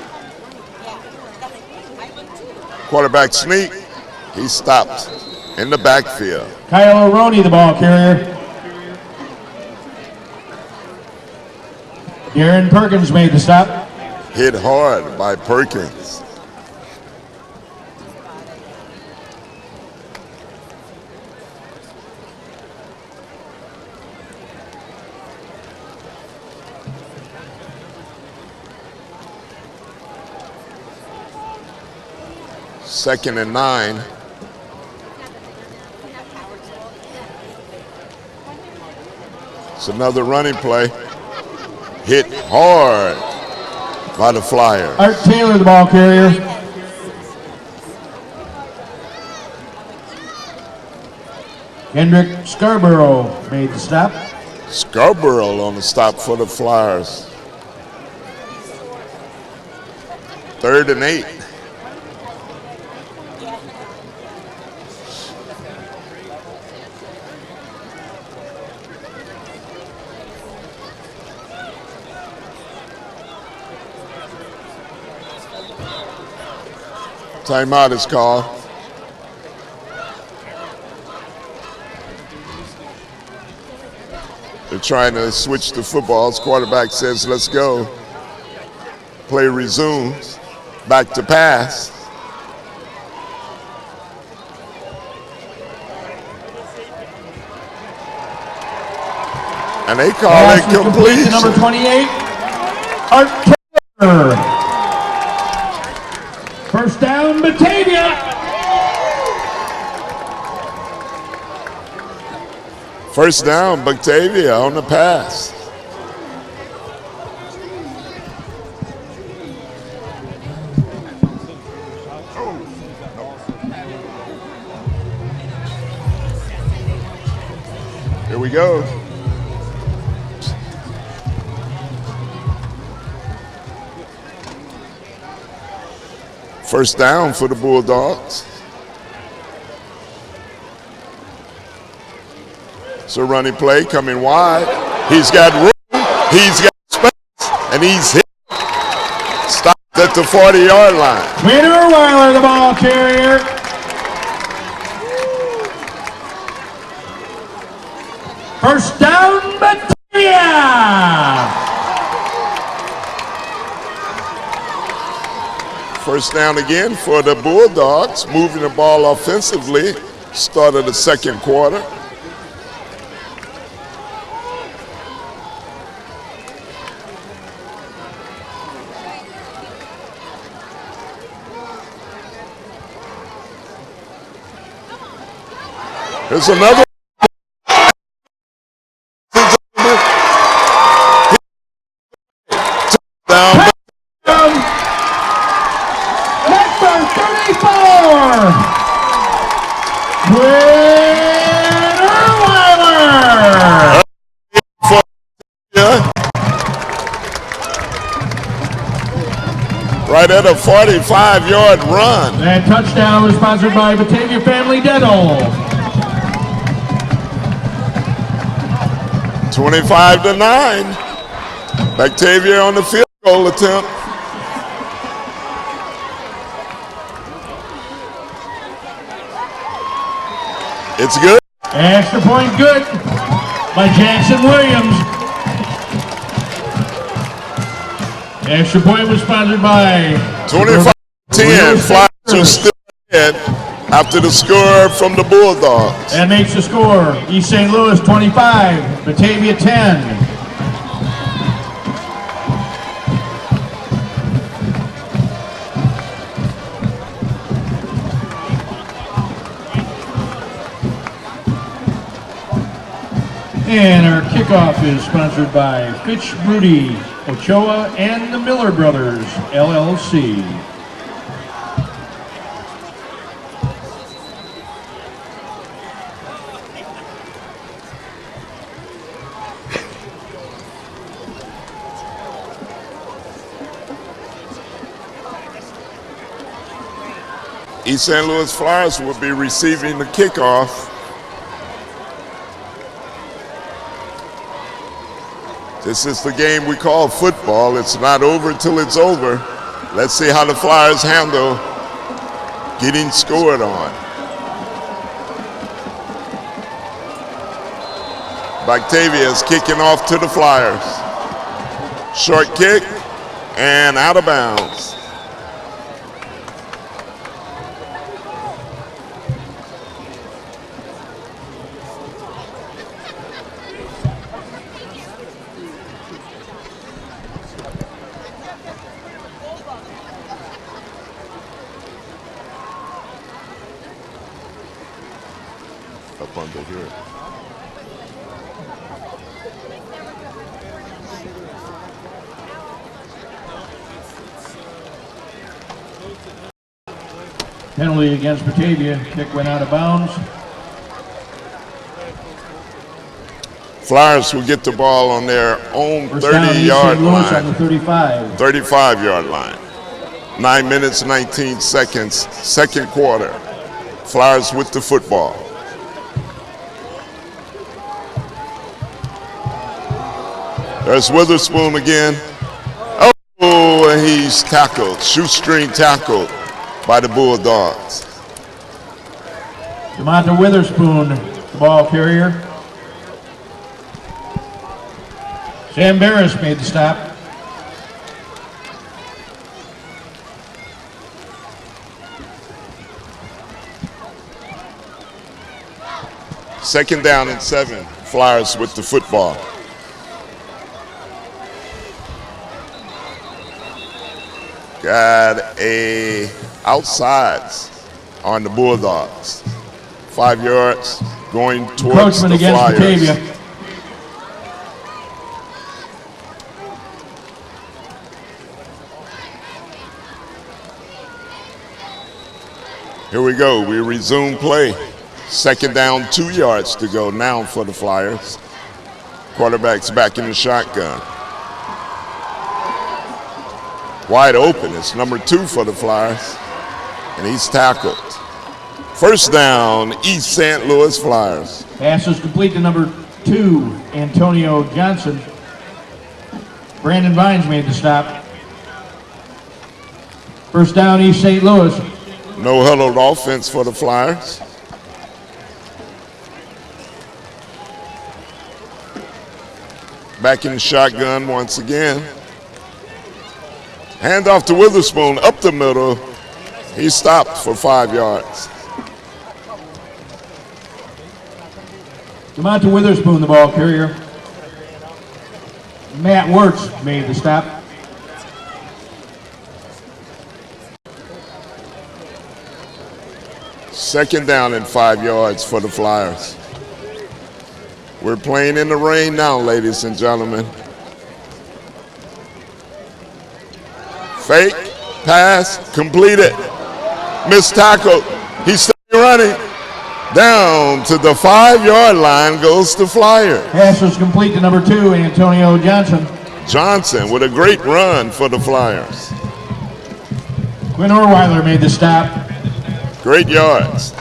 Quarterback sneak. He stopped in the backfield. Kyle O'Roney, the ball carrier. Darren Perkins made the stop. Hit hard by Perkins. Second and 9. It's another running play. Hit hard by the Flyers. Art Taylor, the ball carrier. Kendrick Scarborough made the stop. Scarborough on the stop for the Flyers. 3rd and 8. Timeout is called. They're trying to switch the footballs. Quarterback says, let's go. Play resumes. Back to pass. And they call it complete. Number 28, Art Taylor. First down, Batavia. First down, Batavia on the pass. Here we go. First down for the Bulldogs. So running play coming wide. He's got room, he's got space, and he's hit. Stopped at the 40-yard line. Winner Weiler, the ball carrier. First down, Batavia. First down again for the Bulldogs, moving the ball offensively. Start of the second quarter. Here's another. Down. Number 34. Weiler. Right at a 45-yard run. That touchdown was sponsored by Batavia Family Dental. 25-9. Batavia on the field goal attempt. It's good. Extra point good by Jackson Williams. Extra point was sponsored by 25-10. Flyers are still ahead after the score from the Bulldogs. That makes the score East St. Louis 25, Batavia 10. And our kickoff is sponsored by Fitch Rudy Ochoa and the Miller Brothers, LLC. East St. Louis Flyers will be receiving the kickoff. This is the game we call football. It's not over till it's over. Let's see how the Flyers handle getting scored on. Batavia is kicking off to the Flyers. Short kick and out of bounds. Up under here. Penalty against Batavia. Kick went out of bounds. Flyers will get the ball on their own First down, East 30-yard St. Louis on line. the 35. 35-yard line. 9 minutes, 19 seconds, second quarter. Flyers with the football. There's Witherspoon again. Oh, and he's tackled, shoestring tackled by the Bulldogs. DeMonta Witherspoon, the ball carrier. Sam Barris made the stop. Second down and 7. Flyers with the football. Got a outsides on the Bulldogs. 5 yards going towards the Flyers. Batavia. Here we go. We resume play. Second down, 2 yards to go now for the Flyers. Quarterback's back in the shotgun. Wide open. It's number 2 for the Flyers. And he's tackled. First down, East St. Louis Flyers. Pass is complete to number 2, Antonio Johnson. Brandon Vines made the stop. First down, East St. Louis. No huddled offense for the Flyers. Back in the shotgun once again. Hand off to Witherspoon, up the middle. He stopped for 5 yards. DeMonta Witherspoon, the ball carrier. Matt Wirtz made the stop. Second down and 5 yards for the Flyers. We're playing in the rain now, ladies and gentlemen. Fake, pass, completed. Missed tackle. He's still running. Down to the 5-yard line goes the Flyers. Pass was complete to number 2, Antonio Johnson. Johnson with a great run for the Flyers. Quinn Orweiler made the stop. Great yards.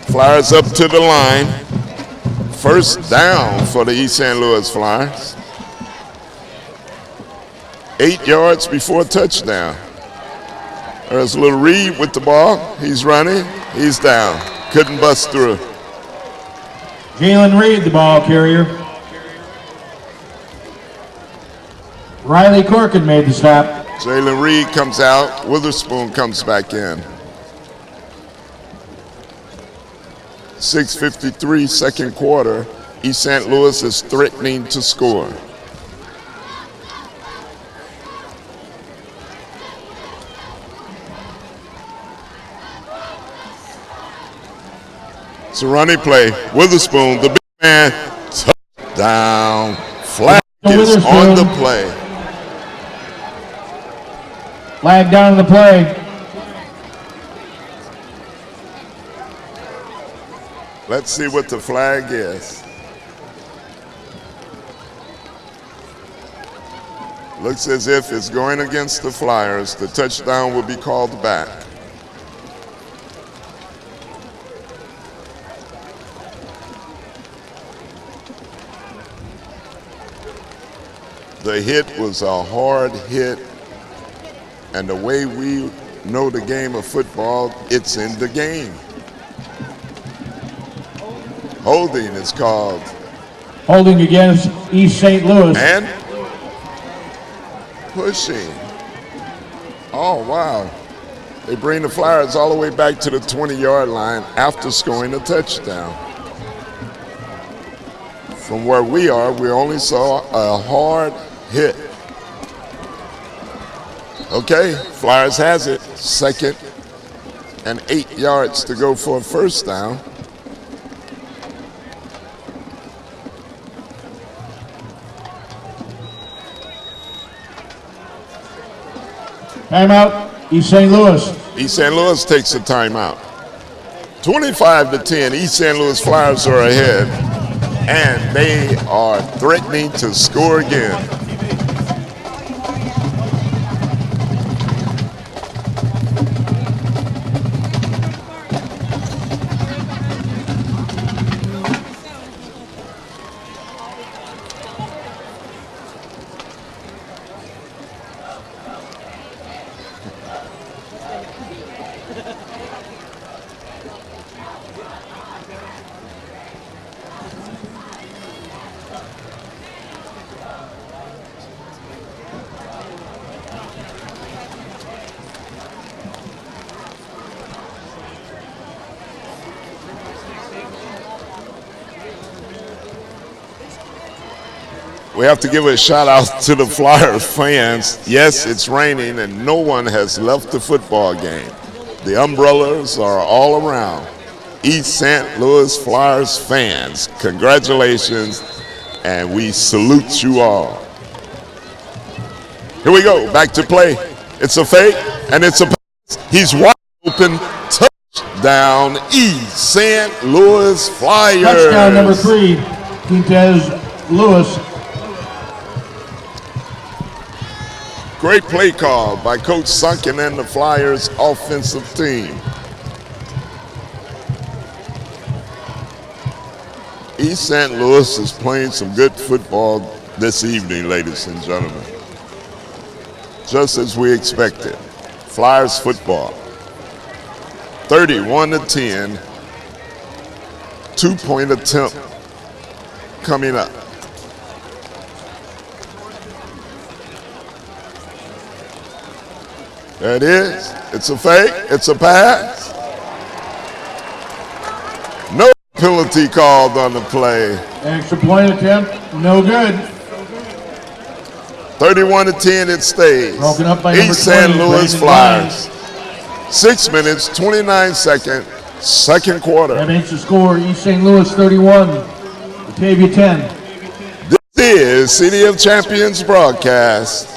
Flyers up to the line. First down for the East St. Louis Flyers. 8 yards before touchdown. There's a little Reed with the ball. He's running. He's down. Couldn't bust through. Jalen Reed, the ball carrier. Riley Corkin made the stop. Jalen Reed comes out. Witherspoon comes back in. 6:53 second quarter. East St. Louis is threatening to score. It's a running play. Witherspoon, the big man, touchdown. Flag is on the play. Flag down on the play. Let's see what the flag is. Looks as if it's going against the Flyers. The touchdown will be called back. The hit was a hard hit, and the way we know the game of football, it's in the game. Holding is called. Holding against East St. Louis. And pushing. Oh, wow. They bring the Flyers all the way back to the 20-yard line after scoring a touchdown. From where we are, we only saw a hard hit. Okay, Flyers has it. 2nd and 8 yards to go for a first down. Timeout, East St. Louis. East St. Louis takes a timeout. 25-10, East St. Louis Flyers are ahead, and they are threatening to score again. We have to give a shout out to the Flyers fans. Yes, it's raining and no one has left the football game. The umbrellas are all around. East St. Louis Flyers fans, congratulations, and we salute you all. Here we go, back to play. It's a fake and it's a pass. He's wide open. Touchdown, East St. Louis Flyers. Touchdown number 3, Quintez Lewis. Great play call by Coach Sunken and the Flyers offensive team. East St. Louis is playing some good football this evening, ladies and gentlemen. Just as we expected. Flyers football. 31-10. 2-point attempt coming up. There it is. It's a fake. It's a pass. Penalty called on the play. Extra point attempt, no good. 31-10 it stays. Broken up by number East St. 20, Louis Brandon Flyers. 6 minutes, 29 seconds, second quarter. That makes the score East St. Louis 31, Batavia 10. This is City of Champions broadcast.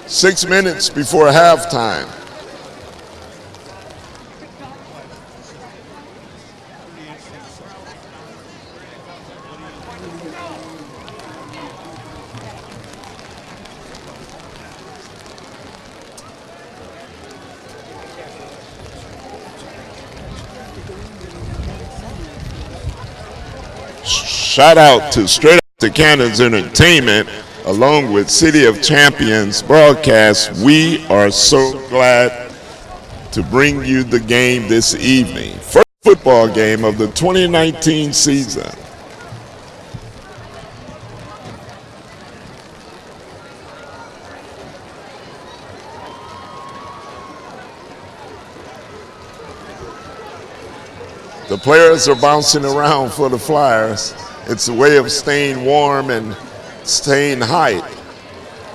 Six minutes before halftime. Shout out to Straight Up to Cannons Entertainment, along with City of Champions broadcast. We are so glad to bring you the game this evening. First football game of the 2019 season. The players are bouncing around for the Flyers. It's a way of staying warm and staying height.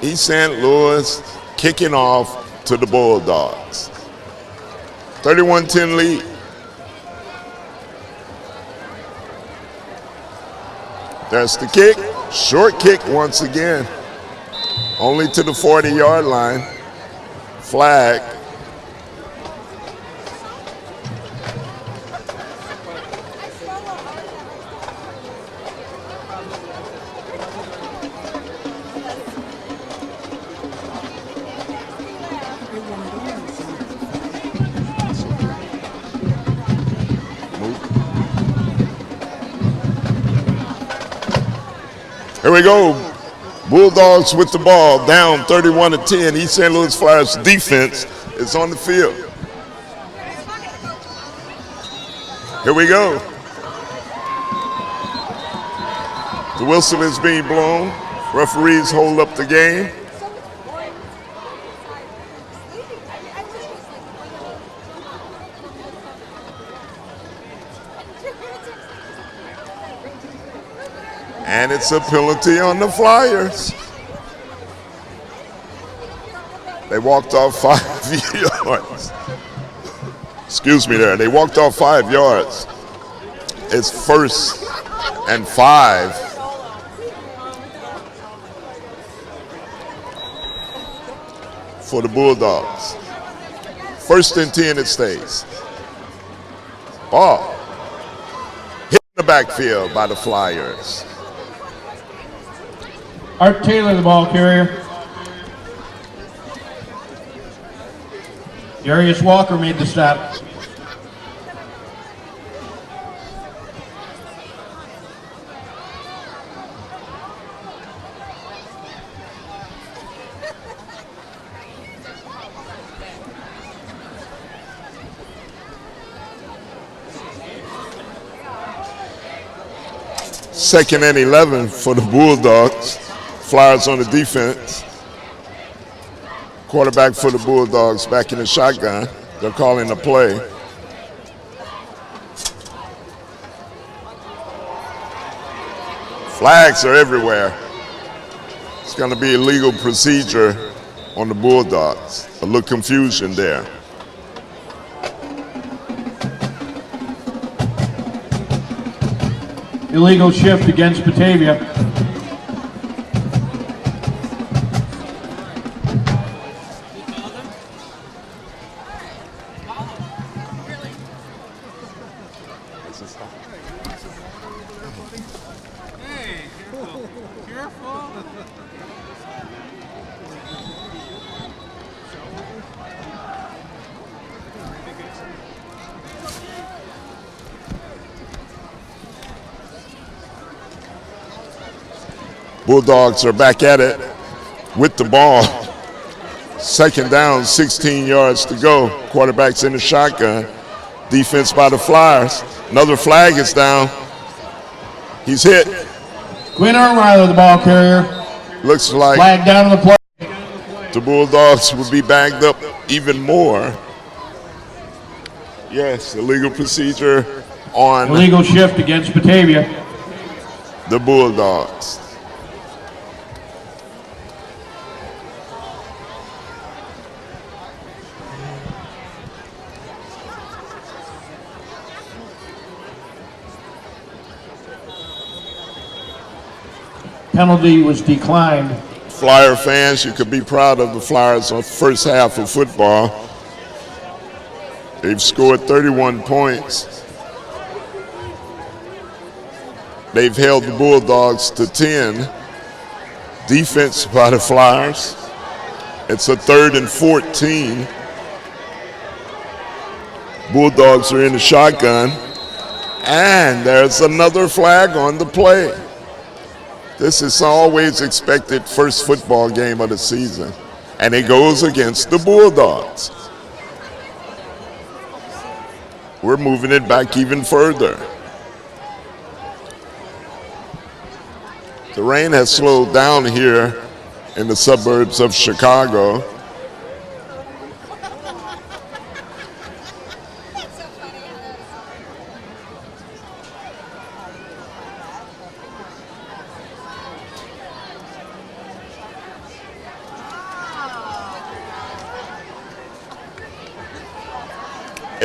East St. Louis kicking off to the Bulldogs. 31-10 lead. That's the kick. Short kick once again. Only to the 40-yard line. Flag. Here we go. Bulldogs with the ball, down 31-10. East St. Louis Flyers defense is on the field. Here we go. The whistle is being blown. Referees hold up the game. And it's a penalty on the Flyers. They walked off 5 yards. Excuse me there. They walked off 5 yards. It's 1st and 5. For the Bulldogs. 1st and 10 it stays. Ball. Hit in the backfield by the Flyers. Art Taylor, the ball carrier. Darius Walker made the stop. Second and 11 for the Bulldogs. Flyers on the defense. Quarterback for the Bulldogs back in the shotgun. They're calling the play. Flags are everywhere. It's going to be a legal procedure on the Bulldogs. A little confusion there. Illegal shift against Batavia. Bulldogs are back at it with the ball. Second down, 16 yards to go. Quarterback's in the shotgun. Defense by the Flyers. Another flag is down. He's hit. Quinn Erweiler, the ball carrier. Looks like Flag down on the play. the Bulldogs will be bagged up even more. Yes, illegal procedure on Illegal shift against Batavia. the Bulldogs. Penalty was declined. Flyer fans, you could be proud of the Flyers on the first half of football. They've scored 31 points. They've held the Bulldogs to 10. Defense by the Flyers. It's a 3rd and 14. Bulldogs are in the shotgun. And there's another flag on the play. This is always expected first football game of the season. And it goes against the Bulldogs. We're moving it back even further. The rain has slowed down here in the suburbs of Chicago.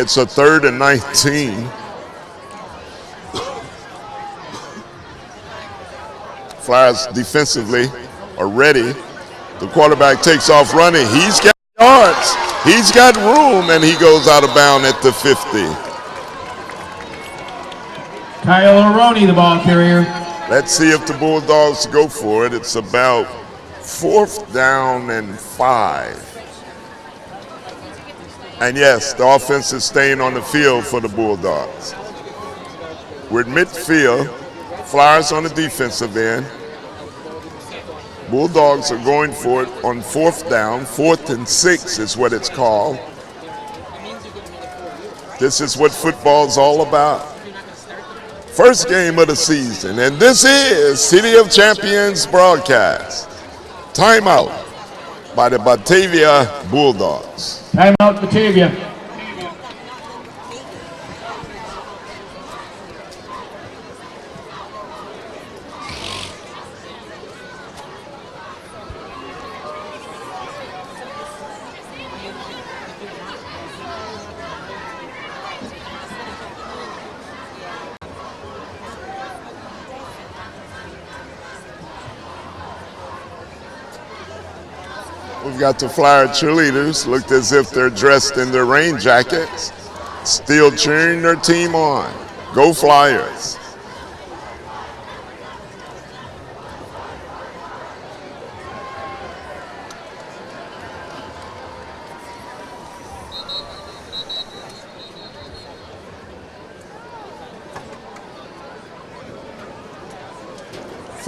It's a 3rd and 19. Flyers defensively are ready. The quarterback takes off running. He's got yards. He's got room, and he goes out of bounds at the 50. Kyle Aroney, the ball carrier. Let's see if the Bulldogs go for it. It's about 4th down and 5. And yes, the offense is staying on the field for the Bulldogs. We're at midfield. Flyers on the defensive end. Bulldogs are going for it on 4th down. 4th and 6 is what it's called. This is what football's all about. First game of the season, and this is City of Champions broadcast. Timeout by the Batavia Bulldogs. Timeout, Batavia. We've got the Flyer cheerleaders, looked as if they're dressed in their rain jackets, still cheering their team on. Go Flyers.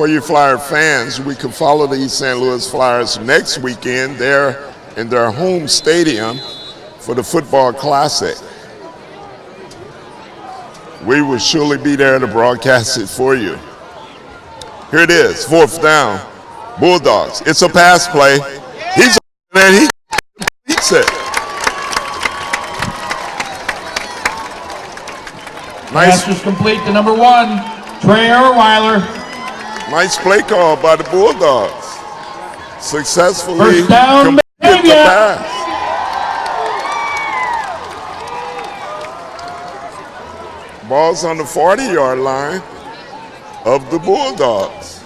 For you Flyer fans, we can follow the East St. Louis Flyers next weekend there in their home stadium for the Football Classic. We will surely be there to broadcast it for you. Here it is, 4th down. Bulldogs. It's a pass play. He's and he completes it. Pass is complete to number 1, Trey Erweiler. Nice play call by the Bulldogs. Successfully First down, complete the pass. Ball's on the 40-yard line of the Bulldogs.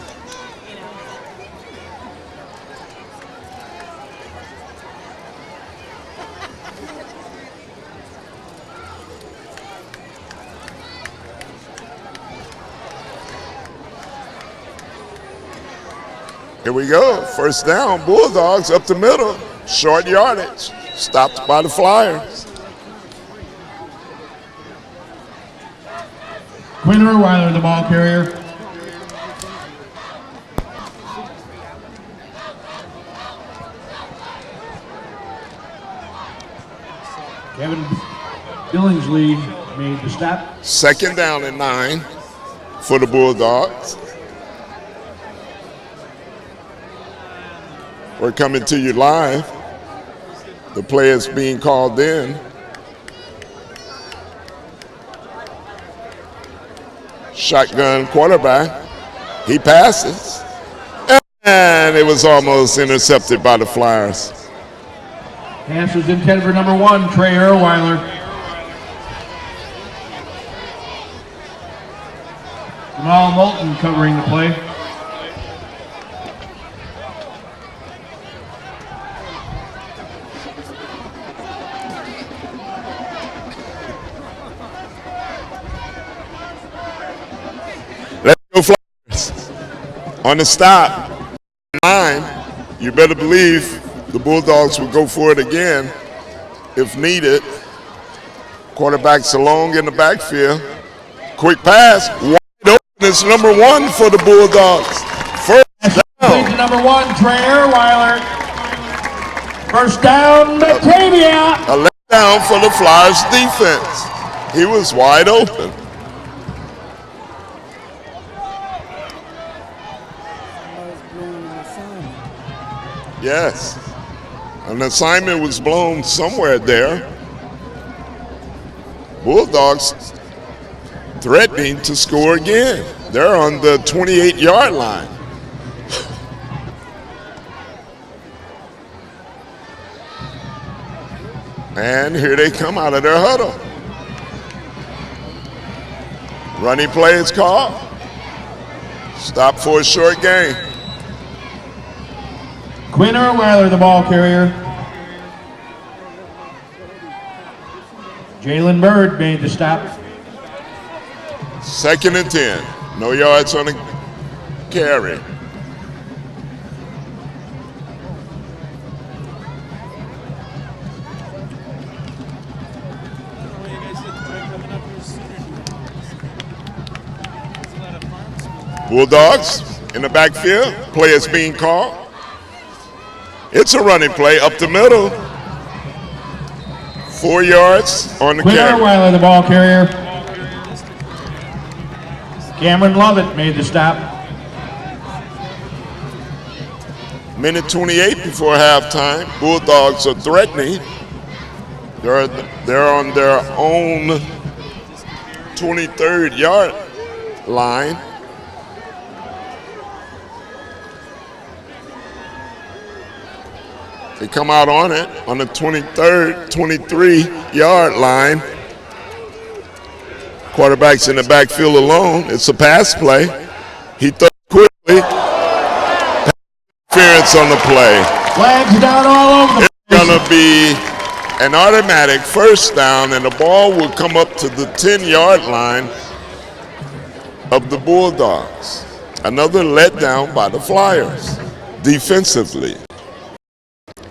Here we go. First down, Bulldogs up the middle. Short yardage. Stopped by the Flyers. Quinn Erweiler, the ball carrier. Kevin Billingsley made the stop. 2nd down and 9. for the Bulldogs. We're coming to you live. The play is being called in. Shotgun quarterback. He passes. And it was almost intercepted by the Flyers. Pass was intended for number 1, Trey Erweiler. Jamal Moulton covering the play. Let's go Flyers. On the stop, 9, you better believe the Bulldogs will go for it again if needed. Quarterback's along in the backfield. Quick pass, wide open. It's number 1 for the Bulldogs. First down. To number 1, Trey Erweiler. First down, Batavia. A letdown for the Flyers defense. He was wide open. Yes. An assignment was blown somewhere there. Bulldogs threatening to score again. They're on the 28-yard line. And here they come out of their huddle. Running play is called. Stop for a short gain. Quinn Erweiler, the ball carrier. Jalen Bird made the stop. 2nd and 10. No yards on the carry. Bulldogs in the backfield. Play is being called. It's a running play up the middle. 4 yards on the Quinn carry. Erweiler, the ball carrier. Cameron Lovett made the stop. Minute 28 before halftime. Bulldogs are threatening. They're on their own 23rd yard line. They come out on it on the 23-yard line. Quarterback's in the backfield alone. It's a pass play. He throws quickly. Interference on the play. Flags down all over the It's going to be an automatic first down, and the ball will come up to the 10-yard line of the Bulldogs. Another letdown by the Flyers defensively.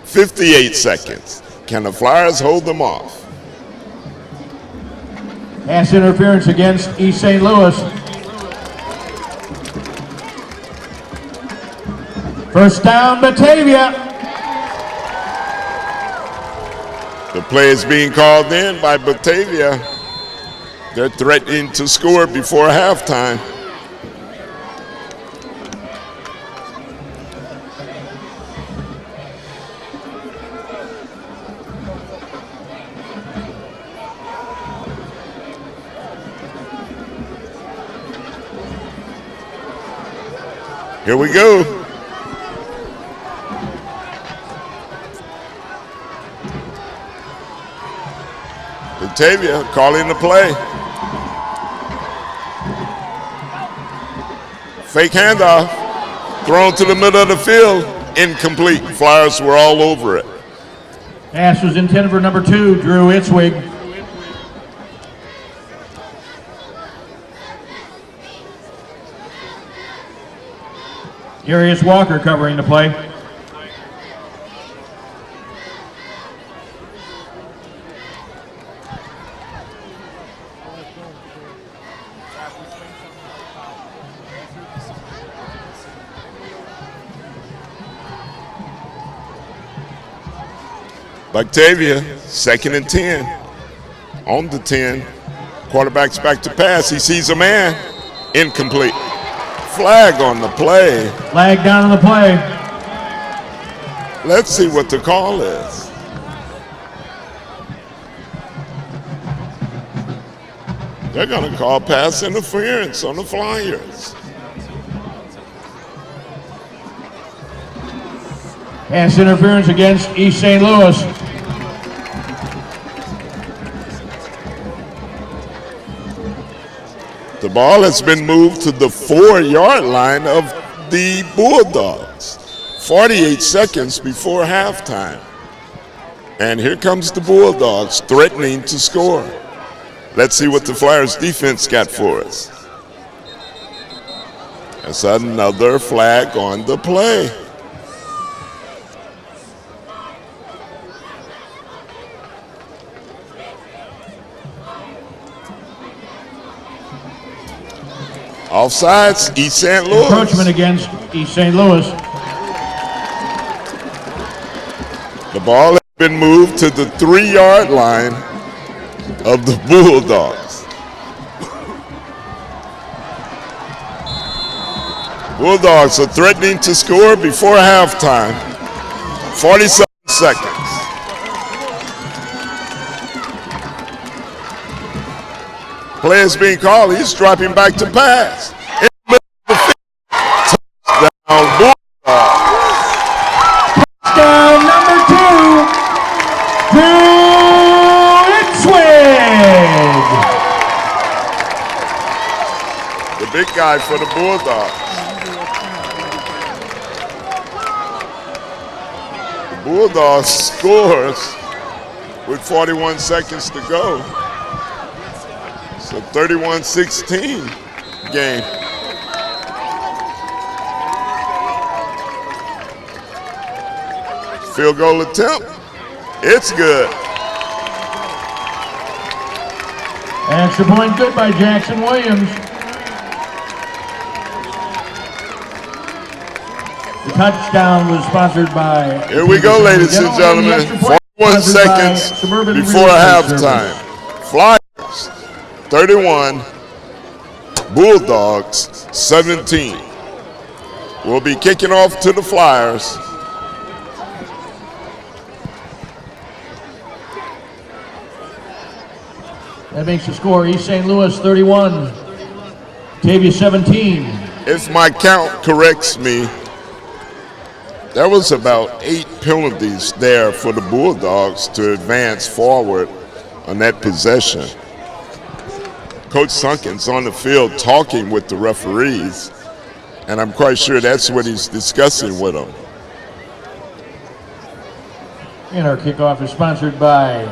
58 seconds. Can the Flyers hold them off? Pass interference against East St. Louis. First down, Batavia. The play is being called in by Batavia. They're threatening to score before halftime. Here we go. Batavia calling the play. Fake handoff. Thrown to the middle of the field. Incomplete. Flyers were all over it. Pass was intended for number 2, Drew Itzwig. Darius Walker covering the play. Batavia, 2nd and 10. On the 10. Quarterback's back to pass. He sees a man. Incomplete. Flag on the play. Flag down on the play. Let's see what the call is. They're going to call pass interference on the Flyers. Pass interference against East St. Louis. The ball has been moved to the 4-yard line of the Bulldogs. 48 seconds before halftime. And here comes the Bulldogs threatening to score. Let's see what the Flyers defense got for us. That's another flag on the play. Offsides, East St. Louis. Encroachment against East St. Louis. The ball has been moved to the 3-yard line of the Bulldogs. Bulldogs are threatening to score before halftime. 47 seconds. Play is being called. He's dropping back to pass. In the middle of the field. Touchdown, Bulldogs. Touchdown number 2. Drew Itzwig. The big guy for the Bulldogs. The Bulldogs scores with 41 seconds to go. It's a 31-16 game. Field goal attempt. It's good. Extra point good by Jackson Williams. The touchdown was sponsored by... Here we go, ladies and gentlemen. 41 seconds before halftime. Flyers 31, Bulldogs 17. We'll be kicking off to the Flyers. That makes the score East St. Louis 31, Batavia 17. If my count corrects me, there was about 8 penalties there for the Bulldogs to advance forward on that possession. Coach Sunken's on the field talking with the referees, and I'm quite sure that's what he's discussing with them. And our kickoff is sponsored by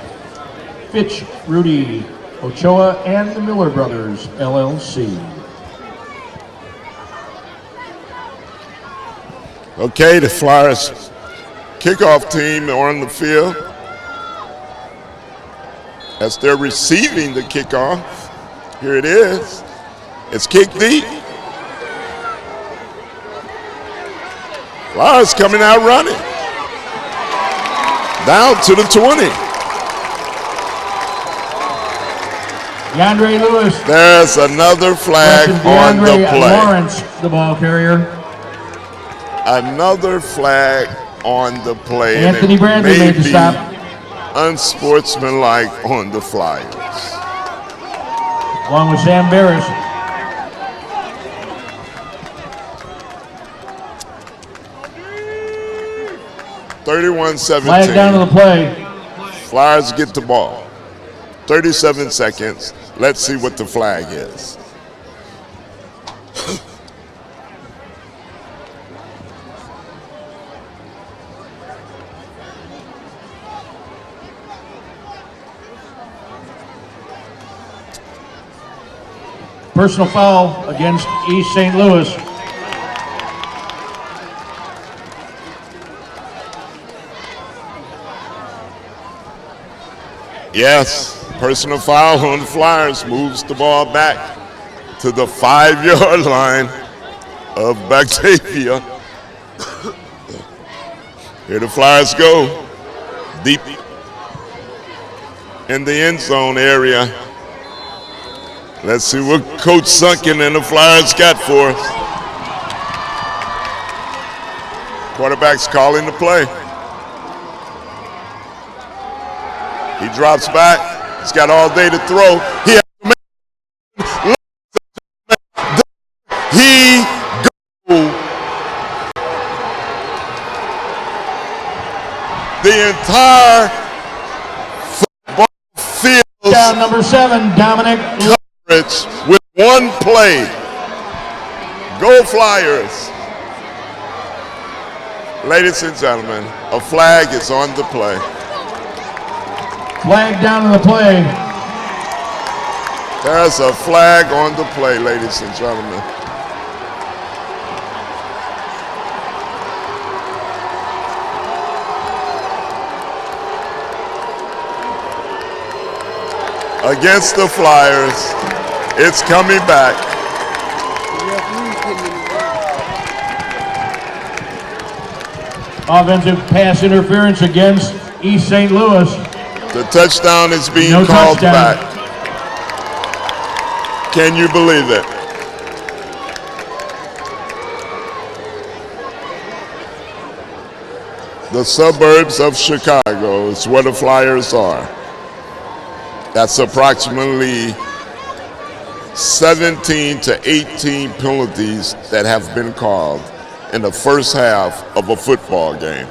Fitch, Rudy, Ochoa, and the Miller Brothers, LLC. Okay, the Flyers kickoff team are on the field as they're receiving the kickoff. Here it is. It's kicked deep. Flyers coming out running. Down to the 20. DeAndre Lewis. There's another flag on the play. Lawrence, the ball carrier. Another flag on the play. Anthony Bradley made the stop. Unsportsmanlike on the Flyers. Along with Sam Barris. Flag down to the play. Flyers get the ball. 37 seconds. Let's see what the flag is. Personal foul against East St. Louis. Yes, personal foul on the Flyers, moves the ball back to the 5-yard line of Batavia. Here the Flyers go, deep in the end zone area. Let's see what Coach Sunken and the Flyers got for us. Quarterback's calling the play. He drops back. He's got all day to throw. He goes. The entire football field Down number 7, Dominic. coverage with one play. Go Flyers. Ladies and gentlemen, a flag is on the play. Flag down on the play. There's a flag on the play, ladies and gentlemen. Against the Flyers, it's coming back. Offensive pass interference against East St. Louis. The touchdown is being No called touchdown. back. Can you believe it? The suburbs of Chicago is where the Flyers are. That's approximately 17 to 18 penalties that have been called in the first half of a football game.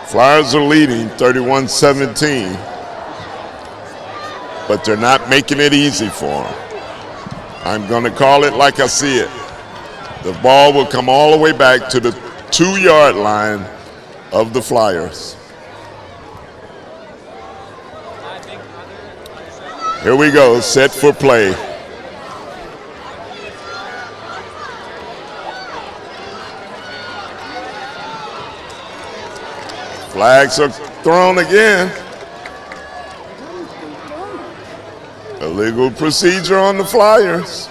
Flyers are leading 31-17, but they're not making it easy for them. I'm going to call it like I see it. The ball will come all the way back to the 2-yard line of the Flyers. Here we go, set for play. Flags are thrown again. Illegal procedure on the Flyers.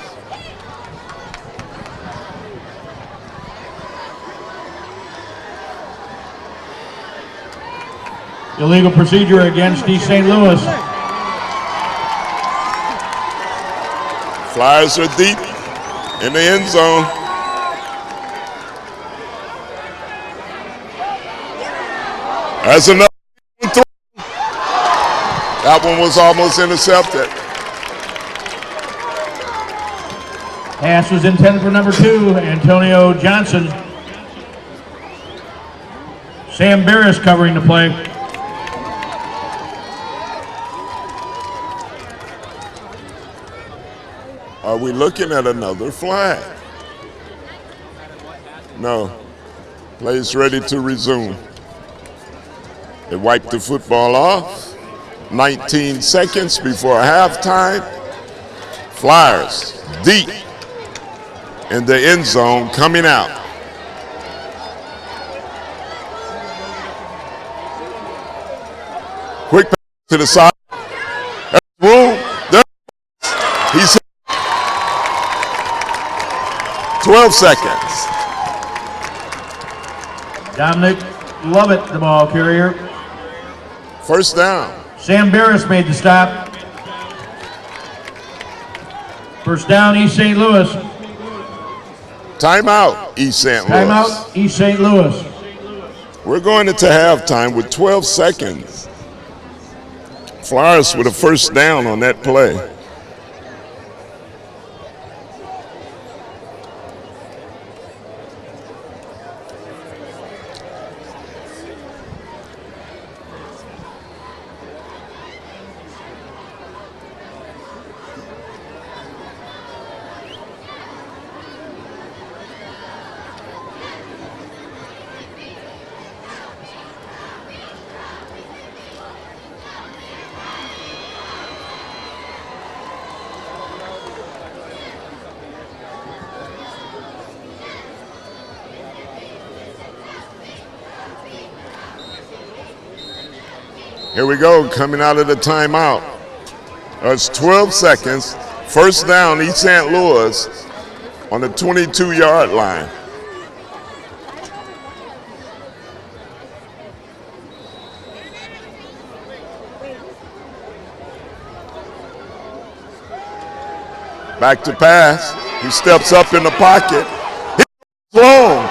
Illegal procedure against East St. Louis. Flyers are deep in the end zone. That's another throw. That one was almost intercepted. Pass was intended for number 2, Antonio Johnson. Sam Barris covering the play. Are we looking at another flag? No. Play's ready to resume. They wiped the football off. 19 seconds before halftime. Flyers deep in the end zone coming out. Quick pass to the side. There's room. He's 12 seconds. Dominic Lovett, the ball carrier. First down. Sam Barris made the stop. First down, East St. Louis. Timeout, East St. Louis. Timeout, East St. Louis. We're going into halftime with 12 seconds. Flyers with a first down on that play. Here we go, coming out of the timeout. That's 12 seconds. First down, East St. Louis on the 22-yard line. Back to pass. He steps up in the pocket. He's long.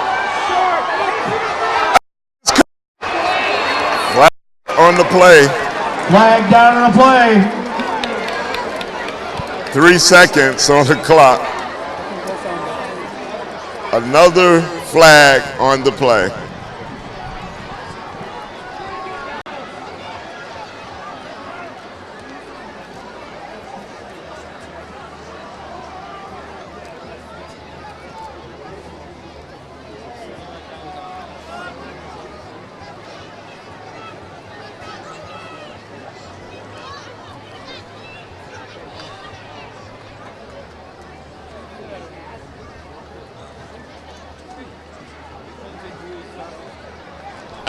Flag on the play. Flag down on the play. 3 seconds on the clock. Another flag on the play.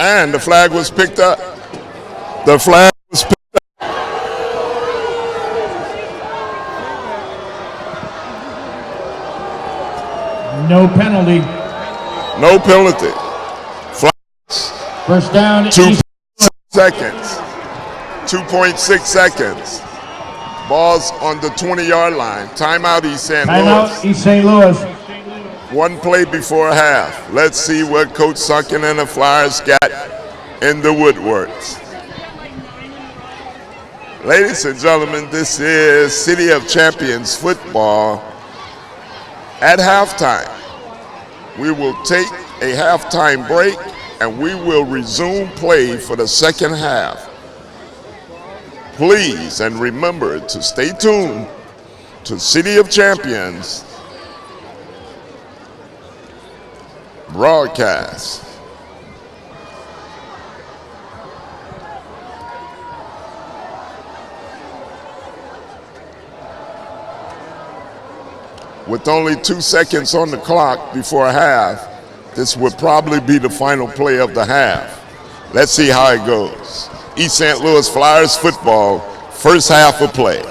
And the flag was picked up. The flag was picked up. No penalty. No penalty. Flags. First down. 2.6 seconds. 2.6 seconds. Ball's on the 20-yard line. Timeout, East St. Louis. Timeout, East St. Louis. One play before half. Let's see what Coach Sunken and the Flyers got in the woodworks. Ladies and gentlemen, this is City of Champions football at halftime. We will take a halftime break and we will resume play for the second half. Please, and remember to stay tuned to City of Champions broadcast. With only 2 seconds on the clock before half, this would probably be the final play of the half. Let's see how it goes. East St. Louis Flyers football, first half of play.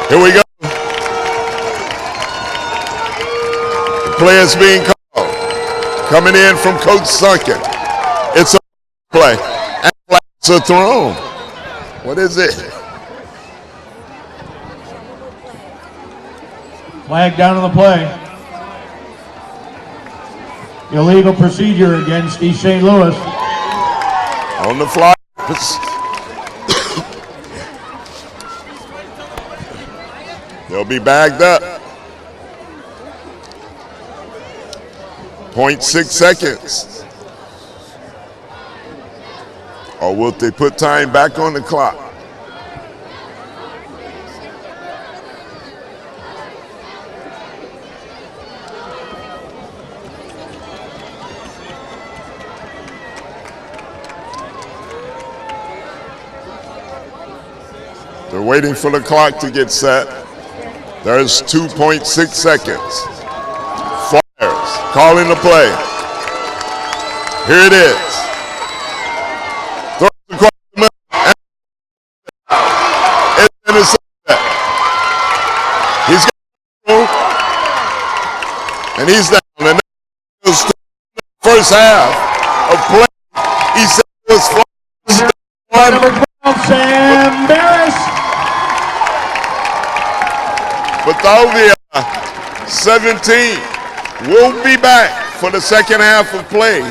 Here we go. The play is being called. Coming in from Coach Sunken. It's a play. And flags are thrown. What is it? Flag down on the play. Illegal procedure against East St. Louis. On the Flyers. They'll be bagged up. 0.6 seconds. Or will they put time back on the clock? They're waiting for the clock to get set. There's 2.6 seconds. Flyers calling the play. Here it is. Throws across the middle. It's intercepted. He's got and he's down. And that's the first half of play. East St. Louis Flyers. Number 12, Sam Barris. Batavia 17 will be back for the second half of play.